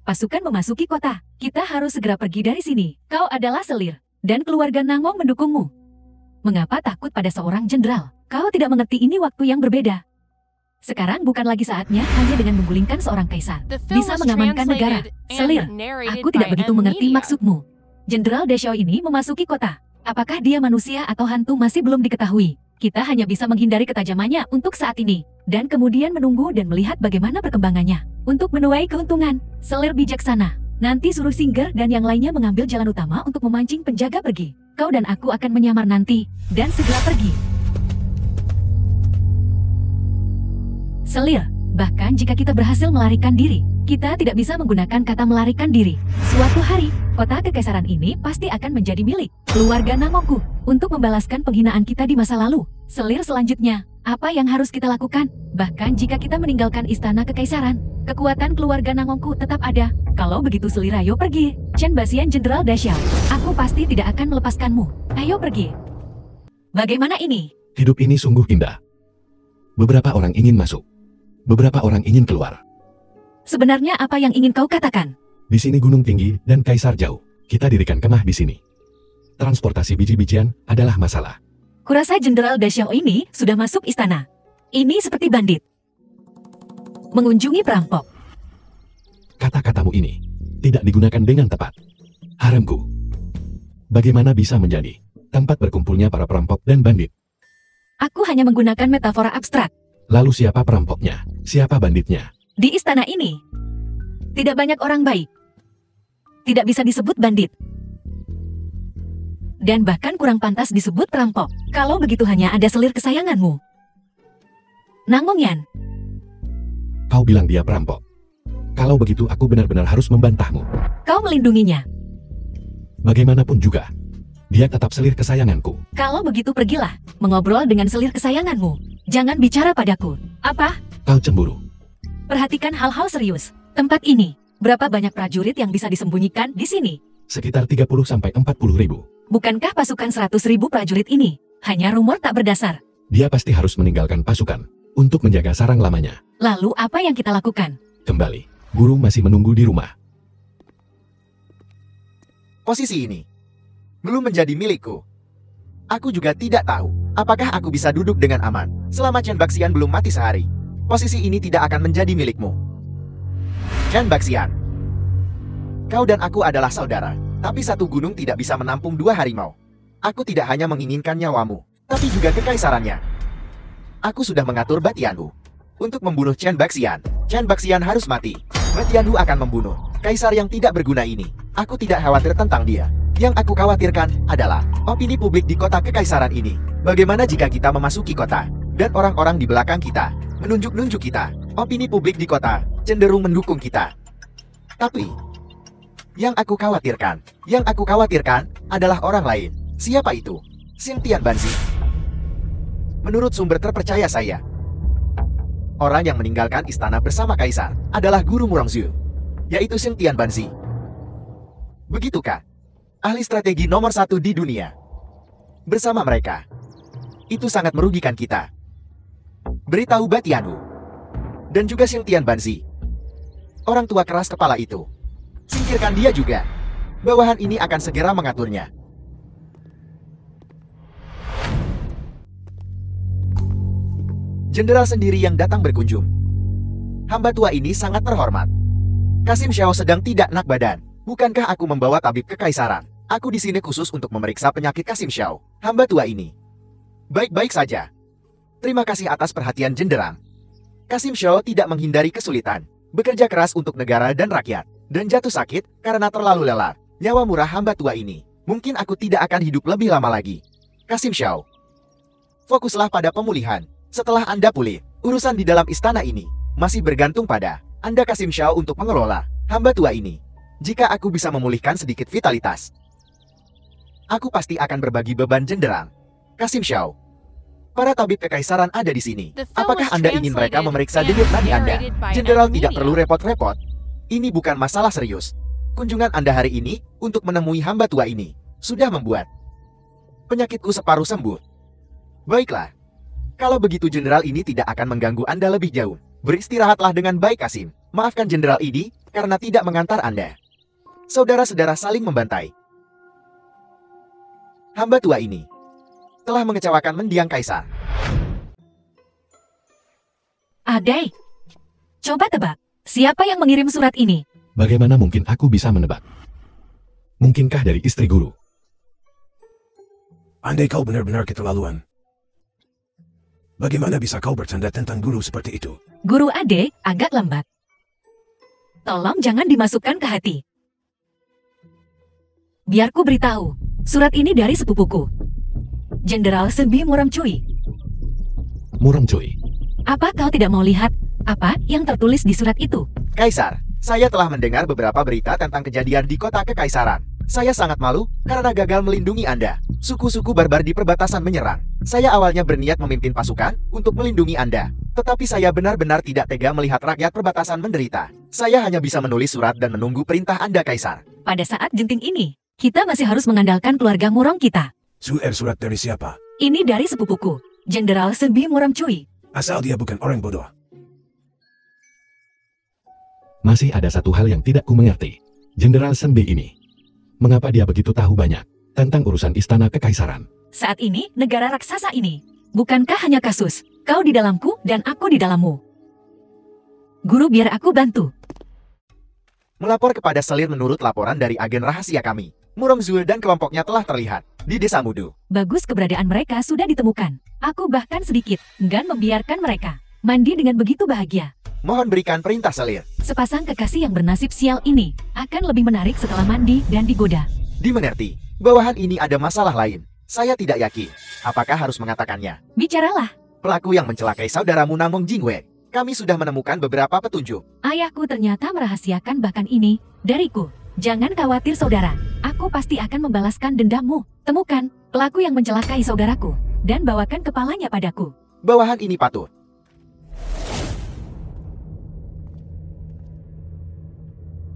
Pasukan memasuki kota. Kita harus segera pergi dari sini. Kau adalah selir, dan keluarga Nangong mendukungmu. Mengapa takut pada seorang jenderal? Kau tidak mengerti ini waktu yang berbeda. Sekarang bukan lagi saatnya hanya dengan menggulingkan seorang kaisar. The film Bisa was mengamankan negara. translated Selir, and narrated aku tidak by begitu mengerti Amelia. maksudmu. Jenderal Dexiao ini memasuki kota. Apakah dia manusia atau hantu masih belum diketahui. Kita hanya bisa menghindari ketajamannya untuk saat ini. Dan kemudian menunggu dan melihat bagaimana perkembangannya. Untuk menuai keuntungan, selir bijaksana. Nanti suruh Singer dan yang lainnya mengambil jalan utama untuk memancing penjaga pergi. Kau dan aku akan menyamar nanti, dan segera pergi. Selir, bahkan jika kita berhasil melarikan diri, kita tidak bisa menggunakan kata melarikan diri. Suatu hari, kota kekaisaran ini pasti akan menjadi milik keluarga Nangongku untuk membalaskan penghinaan kita di masa lalu. Selir selanjutnya, apa yang harus kita lakukan? Bahkan jika kita meninggalkan istana kekaisaran, kekuatan keluarga Nangongku tetap ada. Kalau begitu Selir, ayo pergi. Chen Basian, Jenderal Dexiao, aku pasti tidak akan melepaskanmu. Ayo pergi. Bagaimana ini? Hidup ini sungguh indah. Beberapa orang ingin masuk. Beberapa orang ingin keluar. Sebenarnya apa yang ingin kau katakan? Di sini gunung tinggi dan kaisar jauh. Kita dirikan kemah di sini. Transportasi biji-bijian adalah masalah. Kurasa Jenderal Dexiao ini sudah masuk istana. Ini seperti bandit. Mengunjungi perampok. Kata-katamu ini tidak digunakan dengan tepat. Haremku. Bagaimana bisa menjadi tempat berkumpulnya para perampok dan bandit? Aku hanya menggunakan metafora abstrak. Lalu siapa perampoknya? Siapa banditnya? Di istana ini, tidak banyak orang baik. Tidak bisa disebut bandit. Dan bahkan kurang pantas disebut perampok. Kalau begitu hanya ada selir kesayanganmu. Nangongyan, Kau bilang dia perampok. Kalau begitu aku benar-benar harus membantahmu. kau melindunginya. Bagaimanapun juga, dia tetap selir kesayanganku. Kalau begitu pergilah, mengobrol dengan selir kesayanganmu. Jangan bicara padaku. Apa? Kau cemburu. Perhatikan hal-hal serius. Tempat ini, berapa banyak prajurit yang bisa disembunyikan di sini? Sekitar 30-40 ribu. Bukankah pasukan 100.000 prajurit ini hanya rumor tak berdasar? Dia pasti harus meninggalkan pasukan untuk menjaga sarang lamanya. Lalu apa yang kita lakukan? Kembali, guru masih menunggu di rumah. Posisi ini belum menjadi milikku. Aku juga tidak tahu apakah aku bisa duduk dengan aman selama Chen Baxian belum mati sehari. Posisi ini tidak akan menjadi milikmu. Chen Baxian, kau dan aku adalah saudara, tapi satu gunung tidak bisa menampung dua harimau. Aku tidak hanya menginginkan nyawamu, tapi juga kekaisarannya. Aku sudah mengatur Batianhu untuk membunuh Chen Baxian. Chen Baxian harus mati. Batianhu akan membunuh kaisar yang tidak berguna ini. Aku tidak khawatir tentang dia. Yang aku khawatirkan adalah opini publik di kota kekaisaran ini. Bagaimana jika kita memasuki kota dan orang-orang di belakang kita menunjuk-nunjuk kita? Opini publik di kota cenderung mendukung kita. Tapi yang aku khawatirkan adalah orang lain. Siapa itu? Xing Tianbanzi. Menurut sumber terpercaya saya, orang yang meninggalkan istana bersama kaisar adalah guru Murongzhu, yaitu Xing Tianbanzi. Begitukah? Ahli strategi nomor 1 di dunia. Bersama mereka, itu sangat merugikan kita. Beritahu Batianhu dan juga Xing Tianbanzi, orang tua keras kepala itu. Singkirkan dia juga. Bawahan ini akan segera mengaturnya. Jenderal sendiri yang datang berkunjung. Hamba tua ini sangat terhormat. Kasim Xiao sedang tidak enak badan. Bukankah aku membawa tabib kekaisaran? Aku di sini khusus untuk memeriksa penyakit Kasim Xiao, hamba tua ini. Baik-baik saja. Terima kasih atas perhatian jenderal. Kasim Xiao tidak menghindari kesulitan, bekerja keras untuk negara dan rakyat, dan jatuh sakit karena terlalu lelah. Nyawa murah hamba tua ini. Mungkin aku tidak akan hidup lebih lama lagi. Kasim Xiao, fokuslah pada pemulihan. Setelah Anda pulih, urusan di dalam istana ini masih bergantung pada Anda Kasim Xiao untuk mengelola hamba tua ini. Jika aku bisa memulihkan sedikit vitalitas, aku pasti akan berbagi beban jenderal. Kasim Xiao, para tabib kekaisaran ada di sini. The film Apakah was Anda ingin mereka translated memeriksa and denyut nadi Anda? narrated by Jenderal another tidak media. perlu repot-repot. Ini bukan masalah serius. Kunjungan Anda hari ini untuk menemui hamba tua ini sudah membuat penyakitku separuh sembuh. Baiklah. Kalau begitu jenderal ini tidak akan mengganggu Anda lebih jauh. Beristirahatlah dengan baik Kasim. Maafkan jenderal ini karena tidak mengantar Anda. Saudara-saudara saling membantai. Hamba tua ini telah mengecewakan mendiang kaisar. Adai, coba tebak, siapa yang mengirim surat ini? Bagaimana mungkin aku bisa menebak? Mungkinkah dari istri guru? Andai kau benar-benar keterlaluan. Bagaimana bisa kau bercanda tentang guru seperti itu? Guru Ade agak lambat. Tolong jangan dimasukkan ke hati. Biarku beritahu, surat ini dari sepupuku, Jenderal Senbi Muramcui. Murongcui. Apa kau tidak mau lihat apa yang tertulis di surat itu? Kaisar, saya telah mendengar beberapa berita tentang kejadian di kota kekaisaran. Saya sangat malu karena gagal melindungi Anda. Suku-suku barbar di perbatasan menyerang. Saya awalnya berniat memimpin pasukan untuk melindungi Anda. Tetapi saya benar-benar tidak tega melihat rakyat perbatasan menderita. Saya hanya bisa menulis surat dan menunggu perintah Anda, Kaisar. Pada saat genting ini, kita masih harus mengandalkan keluarga Murong kita. Surat dari siapa? Ini dari sepupuku, Jenderal Senbi Muramcui. Asal dia bukan orang bodoh. Masih ada satu hal yang tidak ku mengerti. Jenderal Senbi ini, mengapa dia begitu tahu banyak tentang urusan istana kekaisaran? Saat ini, negara raksasa ini, bukankah hanya kasus, kau di dalamku dan aku di dalammu? Guru, biar aku bantu. Melapor kepada Selir menurut laporan dari agen rahasia kami. Murongzhu dan kelompoknya telah terlihat di Desa Mudu. Bagus, keberadaan mereka sudah ditemukan. Aku bahkan sedikit enggan membiarkan mereka mandi dengan begitu bahagia. Mohon berikan perintah Selir. Sepasang kekasih yang bernasib sial ini akan lebih menarik setelah mandi dan digoda. Dimengerti, bawahan ini ada masalah lain. Saya tidak yakin. Apakah harus mengatakannya? Bicaralah. Pelaku yang mencelakai saudaramu Namong Jingwei. Kami sudah menemukan beberapa petunjuk. Ayahku ternyata merahasiakan bahkan ini dariku. Jangan khawatir saudara, aku pasti akan membalaskan dendammu. Temukan pelaku yang mencelakai saudaraku dan bawakan kepalanya padaku. Bawahan ini patut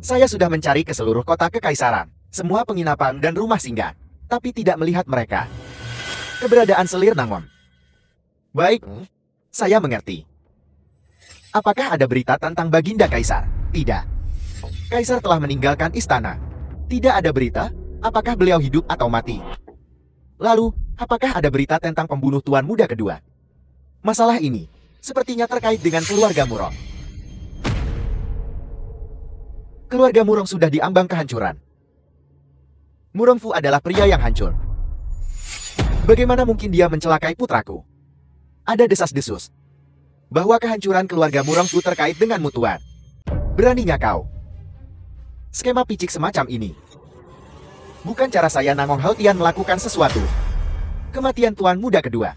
Saya sudah mencari ke seluruh kota kekaisaran, semua penginapan dan rumah singgah, tapi tidak melihat mereka. Keberadaan selir Nangon. Baik, saya mengerti. Apakah ada berita tentang Baginda Kaisar? Tidak. Kaisar telah meninggalkan istana. Tidak ada berita, apakah beliau hidup atau mati. Lalu, apakah ada berita tentang pembunuh Tuan Muda kedua? Masalah ini sepertinya terkait dengan keluarga Murong. Keluarga Murong sudah diambang kehancuran. Murong Fu adalah pria yang hancur. Bagaimana mungkin dia mencelakai putraku? Ada desas-desus bahwa kehancuran keluarga Murong Fu terkait denganmu, Tuan. Beraninya kau skema picik semacam ini? Bukan cara saya Nangong Haotian melakukan sesuatu. Kematian Tuan Muda kedua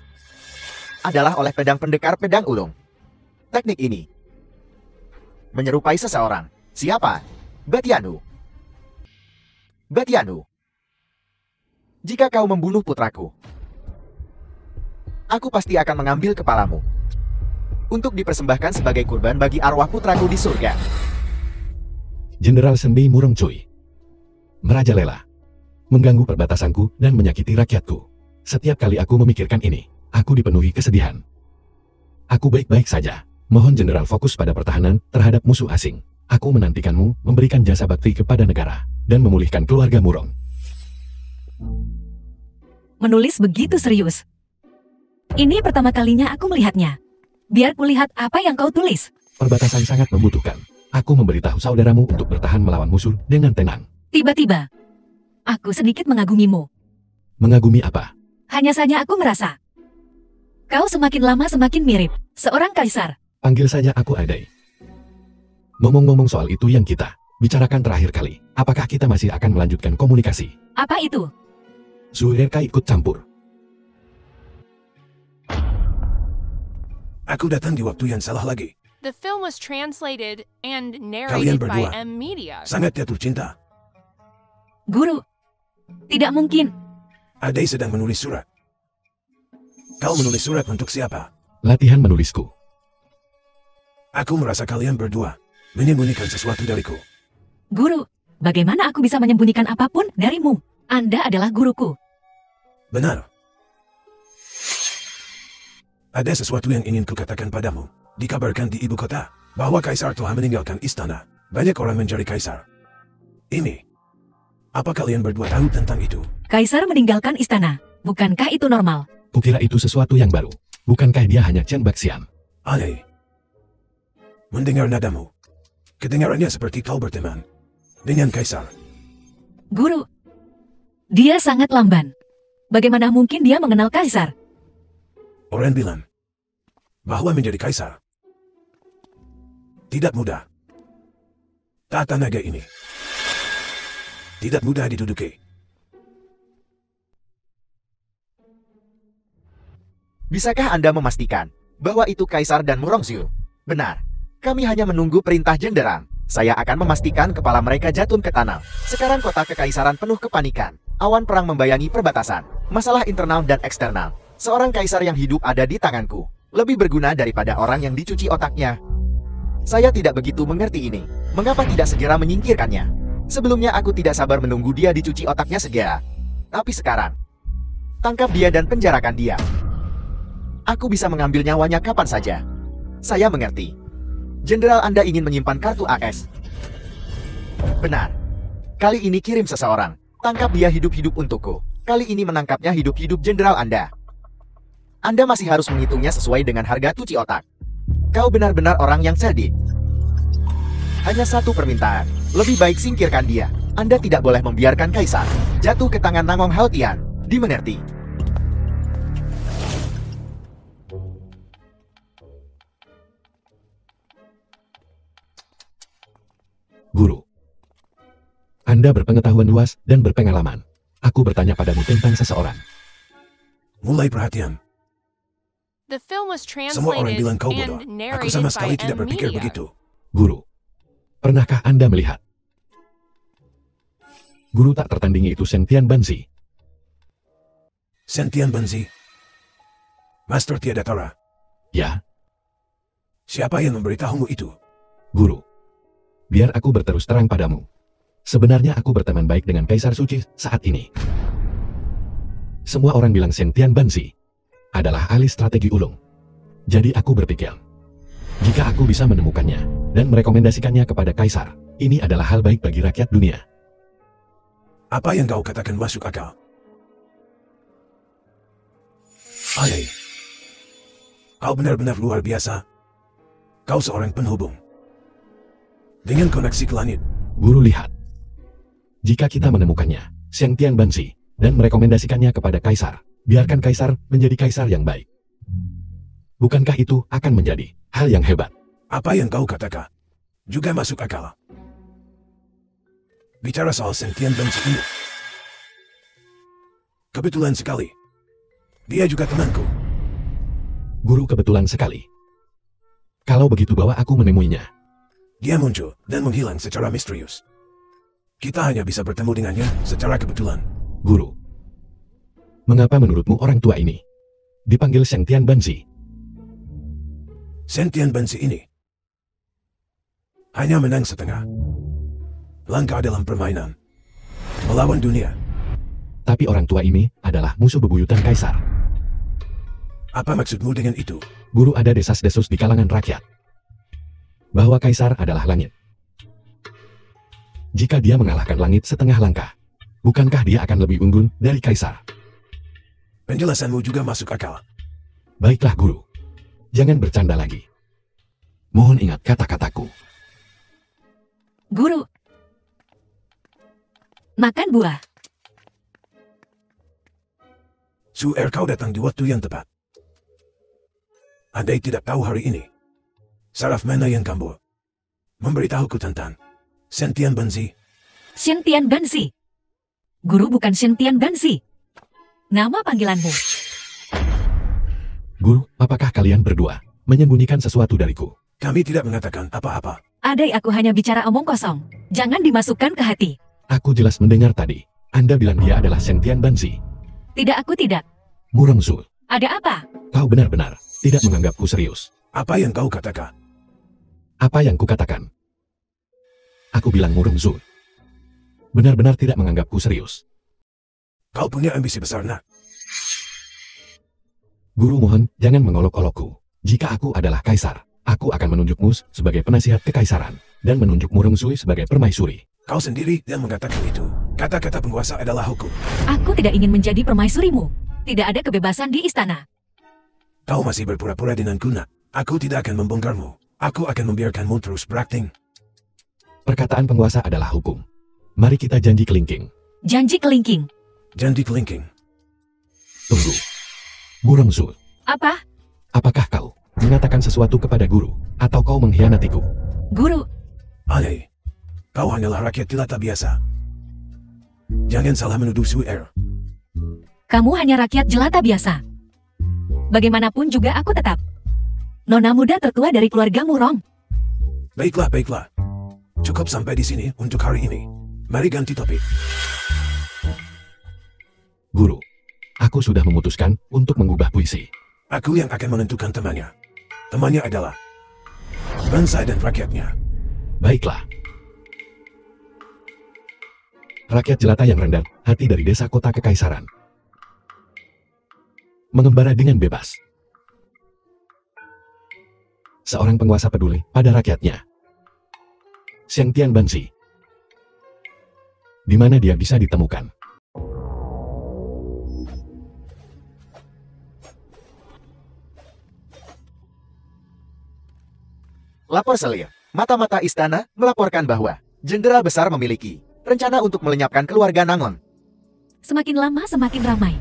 adalah oleh pedang pendekar pedang ulung. Teknik ini menyerupai seseorang. Siapa? Batianu. Batianu. Jika kau membunuh putraku, aku pasti akan mengambil kepalamu untuk dipersembahkan sebagai kurban bagi arwah putraku di surga. Jenderal Senbei Murong Cui merajalela, mengganggu perbatasanku dan menyakiti rakyatku. Setiap kali aku memikirkan ini, aku dipenuhi kesedihan. Aku baik-baik saja. Mohon Jenderal fokus pada pertahanan terhadap musuh asing. Aku menantikanmu memberikan jasa bakti kepada negara dan memulihkan keluarga Murong. Menulis begitu serius. Ini pertama kalinya aku melihatnya. Biar kulihat apa yang kau tulis. Perbatasan sangat membutuhkan. Aku memberitahu saudaramu untuk bertahan melawan musuh dengan tenang. Tiba-tiba, aku sedikit mengagumimu. Mengagumi apa? Hanya saja aku merasa kau semakin lama semakin mirip seorang kaisar. Panggil saja aku Adai. Ngomong-ngomong soal itu yang kita bicarakan terakhir kali, apakah kita masih akan melanjutkan komunikasi? Apa itu? Zuherka ikut campur. Aku datang di waktu yang salah lagi. The film was translated and Kalian narrated by berdua M Media. sangat jatuh cinta. Guru, tidak mungkin. Adai sedang menulis surat. Kau menulis surat untuk siapa? Latihan menulisku. Aku merasa kalian berdua menyembunyikan sesuatu dariku. Guru, bagaimana aku bisa menyembunyikan apapun darimu? Anda adalah guruku. Benar. Ada sesuatu yang ingin kukatakan padamu. Dikabarkan di ibu kota bahwa kaisar telah meninggalkan istana. Banyak orang mencari kaisar. Ini. Apa kalian berdua tahu tentang itu? Kaisar meninggalkan istana. Bukankah itu normal? Kukira itu sesuatu yang baru. Bukankah dia hanya Chen Baxian? Aneh. Mendengar nadamu. Kedengarannya seperti kau berteman dengan kaisar. Guru, dia sangat lamban. Bagaimana mungkin dia mengenal kaisar? Orang bilang bahwa menjadi kaisar tidak mudah. Tata naga ini tidak mudah diduduki. Bisakah Anda memastikan bahwa itu Kaisar dan Murongzhu? Benar. Kami hanya menunggu perintah jenderal. Saya akan memastikan kepala mereka jatuh ke tanah. Sekarang kota kekaisaran penuh kepanikan. Awan perang membayangi perbatasan. Masalah internal dan eksternal. Seorang kaisar yang hidup ada di tanganku. Lebih berguna daripada orang yang dicuci otaknya. Saya tidak begitu mengerti ini. Mengapa tidak segera menyingkirkannya? Sebelumnya aku tidak sabar menunggu dia dicuci otaknya segera. Tapi sekarang, tangkap dia dan penjarakan dia. Aku bisa mengambil nyawanya kapan saja. Saya mengerti. Jenderal Anda ingin menyimpan kartu AS. Benar. Kali ini kirim seseorang. Tangkap dia hidup-hidup untukku. Kali ini menangkapnya hidup-hidup jenderal Anda. Anda masih harus menghitungnya sesuai dengan harga cuci otak. Kau benar-benar orang yang cerdik. Hanya satu permintaan. Lebih baik singkirkan dia. Anda tidak boleh membiarkan kaisar jatuh ke tangan Nangong Haotian. Dimengerti? Guru, Anda berpengetahuan luas dan berpengalaman. Aku bertanya padamu tentang seseorang. Mulai perhatian. The film was Semua orang translated bilang kau bodoh. and Aku sama narrated sekali by tidak M berpikir Media. begitu. Guru, pernahkah Anda melihat? Guru tak tertandingi itu Sentian Banzi. Sentian Banzi. Master Tiada Tara. Ya, Siapa yang memberitahumu itu? Guru. Biar aku berterus terang padamu. Sebenarnya aku berteman baik dengan Kaisar Suci saat ini. Semua orang bilang Shen Tianbanzi adalah ahli strategi ulung. Jadi aku berpikir, jika aku bisa menemukannya dan merekomendasikannya kepada Kaisar, ini adalah hal baik bagi rakyat dunia. Apa yang kau katakan masuk akal. Aneh. Kau benar-benar luar biasa. Kau seorang penghubung. Dengan koneksi ke langit. Guru lihat. Jika kita menemukannya, Shen Tianbanzi, dan merekomendasikannya kepada Kaisar, biarkan Kaisar menjadi Kaisar yang baik. Bukankah itu akan menjadi hal yang hebat? Apa yang kau katakan juga masuk akal. Bicara soal Shen Tianbanzi ini. Kebetulan sekali. Dia juga temanku. Guru, kebetulan sekali. Kalau begitu bawa aku menemuinya. Dia muncul dan menghilang secara misterius. Kita hanya bisa bertemu dengannya secara kebetulan. Guru, mengapa menurutmu orang tua ini dipanggil Shen Tianbanzi? Shen Tianbanzi ini hanya menang setengah langkah dalam permainan melawan dunia. Tapi orang tua ini adalah musuh bebuyutan Kaisar. Apa maksudmu dengan itu? Guru, ada desas-desus di kalangan rakyat bahwa Kaisar adalah langit. Jika dia mengalahkan langit setengah langkah, bukankah dia akan lebih unggul dari Kaisar? Penjelasanmu juga masuk akal. Baiklah guru, jangan bercanda lagi. Mohon ingat kata-kataku. Guru. Makan buah. Su'er, kau datang di waktu yang tepat. Andai tidak tahu hari ini, saraf mana yang kambuh memberitahuku tentang Shen Tianbanzi. Shen Tianbanzi. Guru, bukan Shen Tianbanzi. Nama panggilanmu. Guru, apakah kalian berdua menyembunyikan sesuatu dariku? Kami tidak mengatakan apa-apa. Adai, aku hanya bicara omong kosong. Jangan dimasukkan ke hati. Aku jelas mendengar tadi. Anda bilang dia adalah Shen Tianbanzi. Tidak, aku tidak. Murongzu, Ada apa? kau benar-benar tidak menganggapku serius. Apa yang kau katakan? Apa yang kukatakan? Aku bilang Murongzu benar-benar tidak menganggapku serius. Kau punya ambisi besar, nak. Guru, mohon jangan mengolok-olokku. Jika aku adalah Kaisar, aku akan menunjukmu sebagai penasihat kekaisaran dan menunjuk Murongzu sebagai permaisuri. Kau sendiri yang mengatakan itu. Kata-kata penguasa adalah hukum. Aku tidak ingin menjadi permaisurimu. Tidak ada kebebasan di istana. Kau masih berpura-pura denganku, nak. Aku tidak akan membongkarmu. Aku akan membiarkanmu terus berakting. Perkataan penguasa adalah hukum. Mari kita janji kelingking. Janji kelingking. Janji kelingking. Tunggu. Murongzu, Apa? apakah kau mengatakan sesuatu kepada guru, atau kau mengkhianatiku? Guru. Aneh. Kau hanyalah rakyat jelata biasa. Jangan salah menuduh Su'er. Kamu hanya rakyat jelata biasa. Bagaimanapun juga aku tetap nona muda tertua dari keluarga Murong. Baiklah, baiklah. Cukup sampai di sini untuk hari ini. Mari ganti topik. Guru, aku sudah memutuskan untuk mengubah puisi. Aku yang akan menentukan temannya. Temannya adalah bangsa dan rakyatnya. Baiklah. Rakyat jelata yang rendah hati dari desa kota kekaisaran mengembara dengan bebas. Seorang penguasa peduli pada rakyatnya. Shen Tianbanzi. Di mana dia bisa ditemukan? Lapor Selir. Mata-mata istana melaporkan bahwa Jenderal Besar memiliki rencana untuk melenyapkan keluarga Nangon. Semakin lama semakin ramai.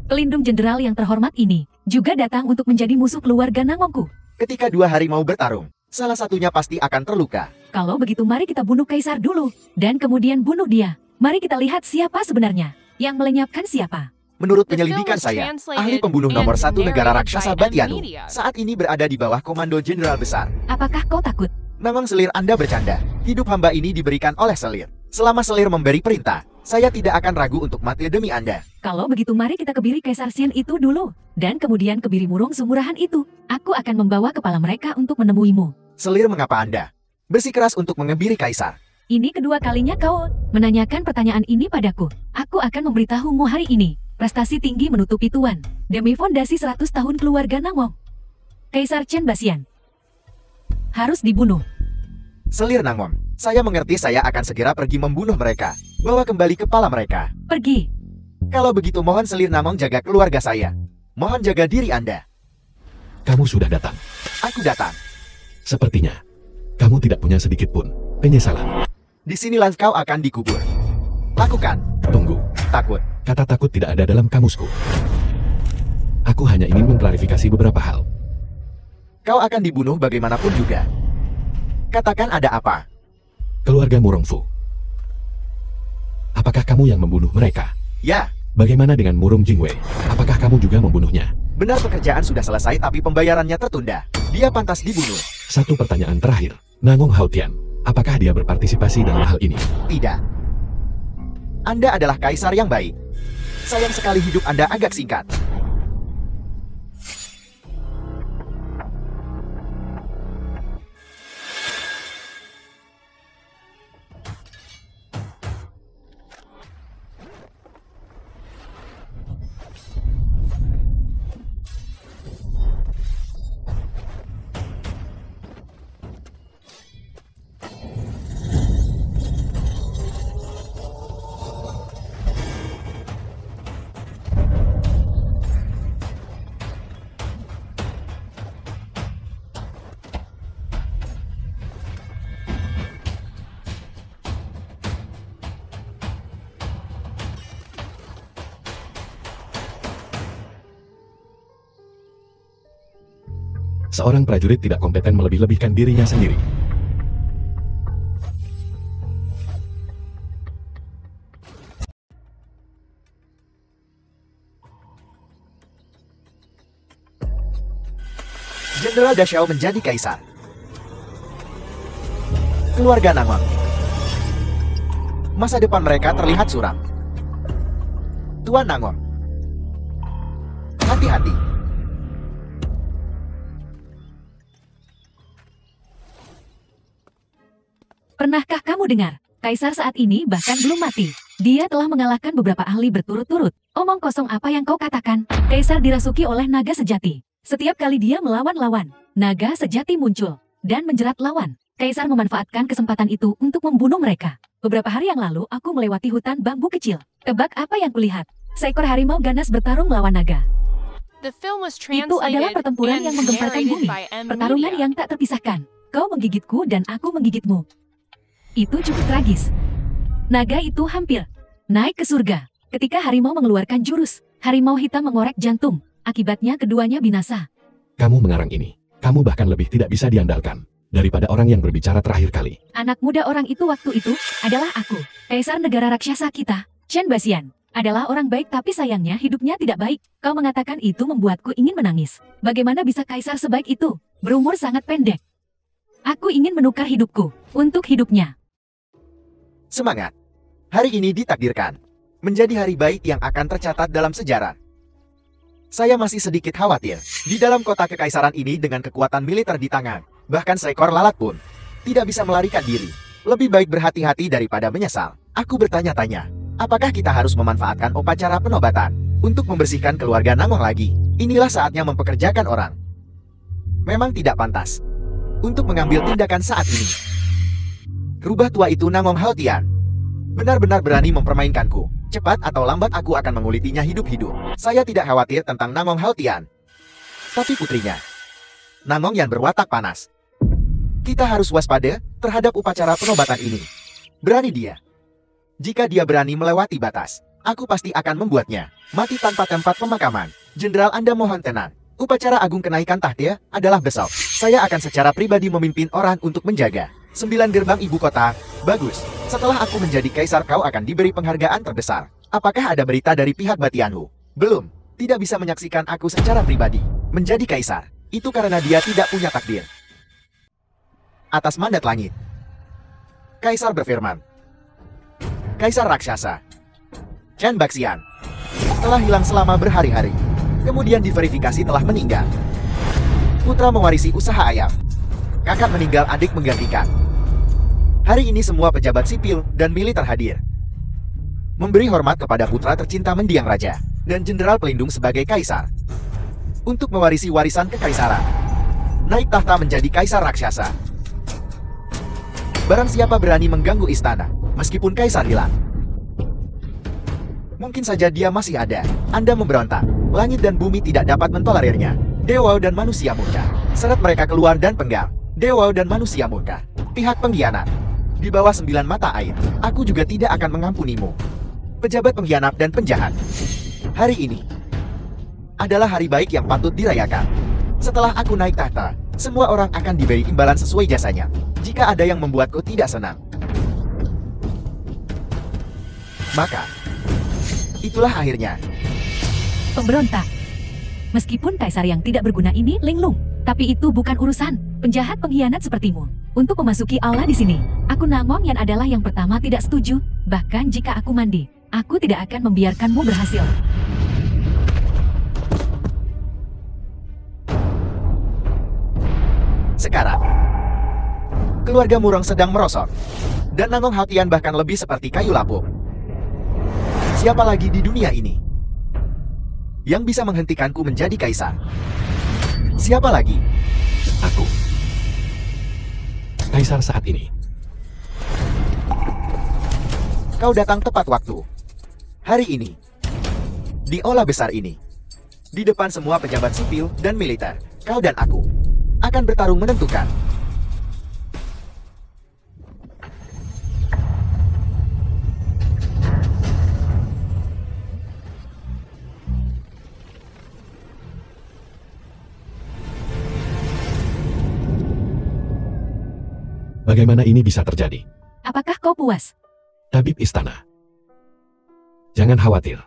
Pelindung jenderal yang terhormat ini juga datang untuk menjadi musuh keluarga Nangongku. Ketika dua harimau bertarung, salah satunya pasti akan terluka. Kalau begitu mari kita bunuh Kaisar dulu, dan kemudian bunuh dia. Mari kita lihat siapa sebenarnya yang melenyapkan siapa. Menurut The film penyelidikan was saya, translated ahli pembunuh and nomor 1 negara narrated raksasa by Batianu Media. saat ini berada di bawah komando Jenderal Besar. Apakah kau takut? Memang Selir, Anda bercanda. Hidup hamba ini diberikan oleh Selir. Selama Selir memberi perintah, saya tidak akan ragu untuk mati demi Anda. Kalau begitu mari kita kebiri Kaisar Xian itu dulu. Dan kemudian kebiri Murong Sumurahan itu. Aku akan membawa kepala mereka untuk menemuimu. Selir, mengapa Anda bersikeras untuk mengebiri kaisar. Ini kedua kalinya kau menanyakan pertanyaan ini padaku. Aku akan memberitahumu hari ini. Prestasi tinggi menutupi tuan. Demi fondasi 100 tahun keluarga Nangong. Kaisar Chen Basian harus dibunuh. Selir Nangong, saya mengerti, saya akan segera pergi membunuh mereka. Bawa kembali kepala mereka. Pergi. Kalau begitu mohon Selir Nangong jaga keluarga saya. Mohon jaga diri Anda. Kamu sudah datang. Aku datang. Sepertinya, kamu tidak punya sedikit pun penyesalan. Disinilah kau akan dikubur. Lakukan. Tunggu, Takut. kata takut tidak ada dalam kamusku. Aku hanya ingin mengklarifikasi beberapa hal. Kau akan dibunuh bagaimanapun juga. Katakan ada apa? Keluarga Murongfu. Apakah kamu yang membunuh mereka? Ya, Bagaimana dengan Murung Jingwei? Apakah kamu juga membunuhnya? benar pekerjaan sudah selesai tapi pembayarannya tertunda. Dia pantas dibunuh. Satu pertanyaan terakhir. Nangong Haotian, apakah dia berpartisipasi dalam hal ini? Tidak. Anda adalah kaisar yang baik. Sayang sekali hidup Anda agak singkat. Seorang prajurit tidak kompeten melebih-lebihkan dirinya sendiri. Jenderal Dashao menjadi kaisar. Keluarga Nangong. Masa depan mereka terlihat suram. Tuan Nangong. Hati-hati. Pernahkah kamu dengar? Kaisar saat ini bahkan belum mati. Dia telah mengalahkan beberapa ahli berturut-turut. Omong kosong apa yang kau katakan? Kaisar dirasuki oleh naga sejati. Setiap kali dia melawan lawan, naga sejati muncul dan menjerat lawan. Kaisar memanfaatkan kesempatan itu untuk membunuh mereka. Beberapa hari yang lalu aku melewati hutan bambu kecil. Tebak apa yang kulihat? Seekor harimau ganas bertarung melawan naga. The film was Itu adalah translated pertempuran and yang menggemparkan narrated bumi. by M. Pertarungan Media. yang tak terpisahkan. Kau menggigitku dan aku menggigitmu. Itu cukup tragis. Naga itu hampir naik ke surga. Ketika harimau mengeluarkan jurus, harimau hitam mengorek jantung. Akibatnya keduanya binasa. Kamu mengarang ini. Kamu bahkan lebih tidak bisa diandalkan daripada orang yang berbicara terakhir kali. Anak muda orang itu waktu itu adalah aku. Kaisar negara raksasa kita, Chen Basian, adalah orang baik tapi sayangnya hidupnya tidak baik. Kau mengatakan itu membuatku ingin menangis. Bagaimana bisa kaisar sebaik itu? Berumur sangat pendek. Aku ingin menukar hidupku untuk hidupnya. Semangat. Hari ini ditakdirkan menjadi hari baik yang akan tercatat dalam sejarah. Saya masih sedikit khawatir. Di dalam kota kekaisaran ini dengan kekuatan militer di tangan, bahkan seekor lalat pun tidak bisa melarikan diri. Lebih baik berhati-hati daripada menyesal. Aku bertanya-tanya, apakah kita harus memanfaatkan upacara penobatan untuk membersihkan keluarga Nangong lagi? Inilah saatnya mempekerjakan orang. Memang tidak pantas untuk mengambil tindakan saat ini. Rubah tua itu Nangong Haotian benar-benar berani mempermainkanku. Cepat atau lambat aku akan mengulitinya hidup-hidup. Saya tidak khawatir tentang Nangong Haotian. Tapi putrinya, Nangong yang berwatak panas. Kita harus waspada terhadap upacara penobatan ini. Berani dia. Jika dia berani melewati batas, aku pasti akan membuatnya mati tanpa tempat pemakaman. Jenderal, Anda mohon tenang. Upacara agung kenaikan tahta adalah besok. Saya akan secara pribadi memimpin orang untuk menjaga 9 gerbang ibu kota. Bagus. Setelah aku menjadi kaisar, kau akan diberi penghargaan terbesar. Apakah ada berita dari pihak Batianhu? Belum. Tidak bisa menyaksikan aku secara pribadi menjadi kaisar. Itu karena dia tidak punya takdir. Atas mandat langit, kaisar berfirman. Kaisar raksasa Chen Basian telah hilang selama berhari-hari. Kemudian diverifikasi telah meninggal. Putra mewarisi usaha ayam. Kakak meninggal, adik menggantikan. Hari ini semua pejabat sipil dan militer hadir. Memberi hormat kepada putra tercinta mendiang raja dan jenderal pelindung sebagai kaisar. Untuk mewarisi warisan kekaisaran. Naik tahta menjadi kaisar raksasa. Barang siapa berani mengganggu istana, meskipun kaisar hilang. Mungkin saja dia masih ada. Anda memberontak. Langit dan bumi tidak dapat mentolerirnya. Dewa dan manusia murka. Seret mereka keluar dan penggal. Dewa dan manusia murka. Pihak pengkhianat. Di bawah 9 mata air, aku juga tidak akan mengampunimu. Pejabat pengkhianat dan penjahat. Hari ini adalah hari baik yang patut dirayakan. Setelah aku naik tahta, semua orang akan diberi imbalan sesuai jasanya. Jika ada yang membuatku tidak senang, maka itulah akhirnya. Pemberontak. Meskipun kaisar yang tidak berguna ini linglung, tapi itu bukan urusan penjahat pengkhianat sepertimu. Untuk memasuki aula di sini, aku Namong yang adalah yang pertama tidak setuju. Bahkan jika aku mandi, aku tidak akan membiarkanmu berhasil. Sekarang, keluarga Murong sedang merosot, dan Namong Hautian bahkan lebih seperti kayu lapuk. Siapa lagi di dunia ini yang bisa menghentikanku menjadi kaisar? Siapa lagi? Aku. Kaisar saat ini. Kau datang tepat waktu. Hari ini. Di aula besar ini. Di depan semua pejabat sipil dan militer, kau dan aku akan bertarung menentukan. Bagaimana ini bisa terjadi? Apakah kau puas? Tabib istana. Jangan khawatir.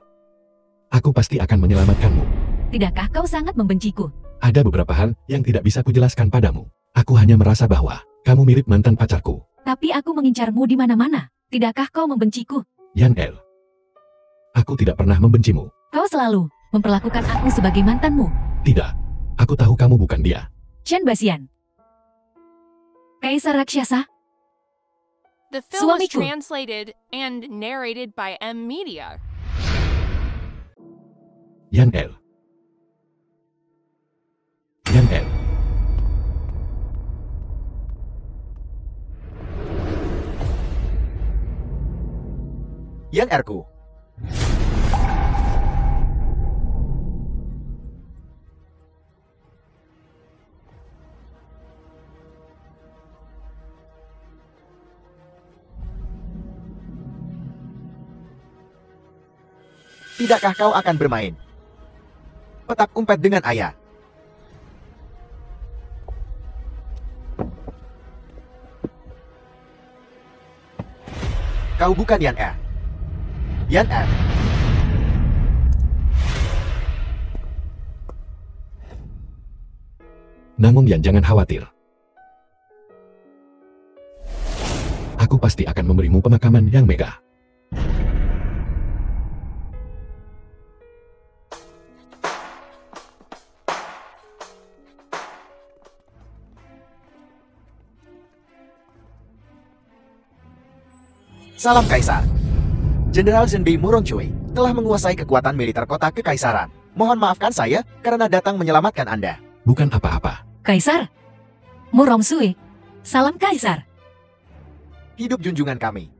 Aku pasti akan menyelamatkanmu. Tidakkah kau sangat membenciku? Ada beberapa hal yang tidak bisa kujelaskan padamu. Aku hanya merasa bahwa kamu mirip mantan pacarku, Tapi aku mengincarmu di mana-mana. Tidakkah kau membenciku? Yan El. Aku tidak pernah membencimu. Kau selalu memperlakukan aku sebagai mantanmu. Tidak. Aku tahu kamu bukan dia. Chen Basian. Kaisar raksasa. The film was Suamiku. translated and narrated by M Media. Yan El. Yan El. Yan Erku. Tidakkah kau akan bermain petak umpet dengan ayah? Kau bukan Yan Er. Yan Er. Namun Yan, jangan khawatir. Aku pasti akan memberimu pemakaman yang megah. Salam Kaisar. Jenderal Zhenbei Murongcui telah menguasai kekuatan militer kota kekaisaran. Mohon maafkan saya karena datang menyelamatkan Anda. Bukan apa-apa. Kaisar. Murong Sui. Salam Kaisar. Hidup junjungan kami.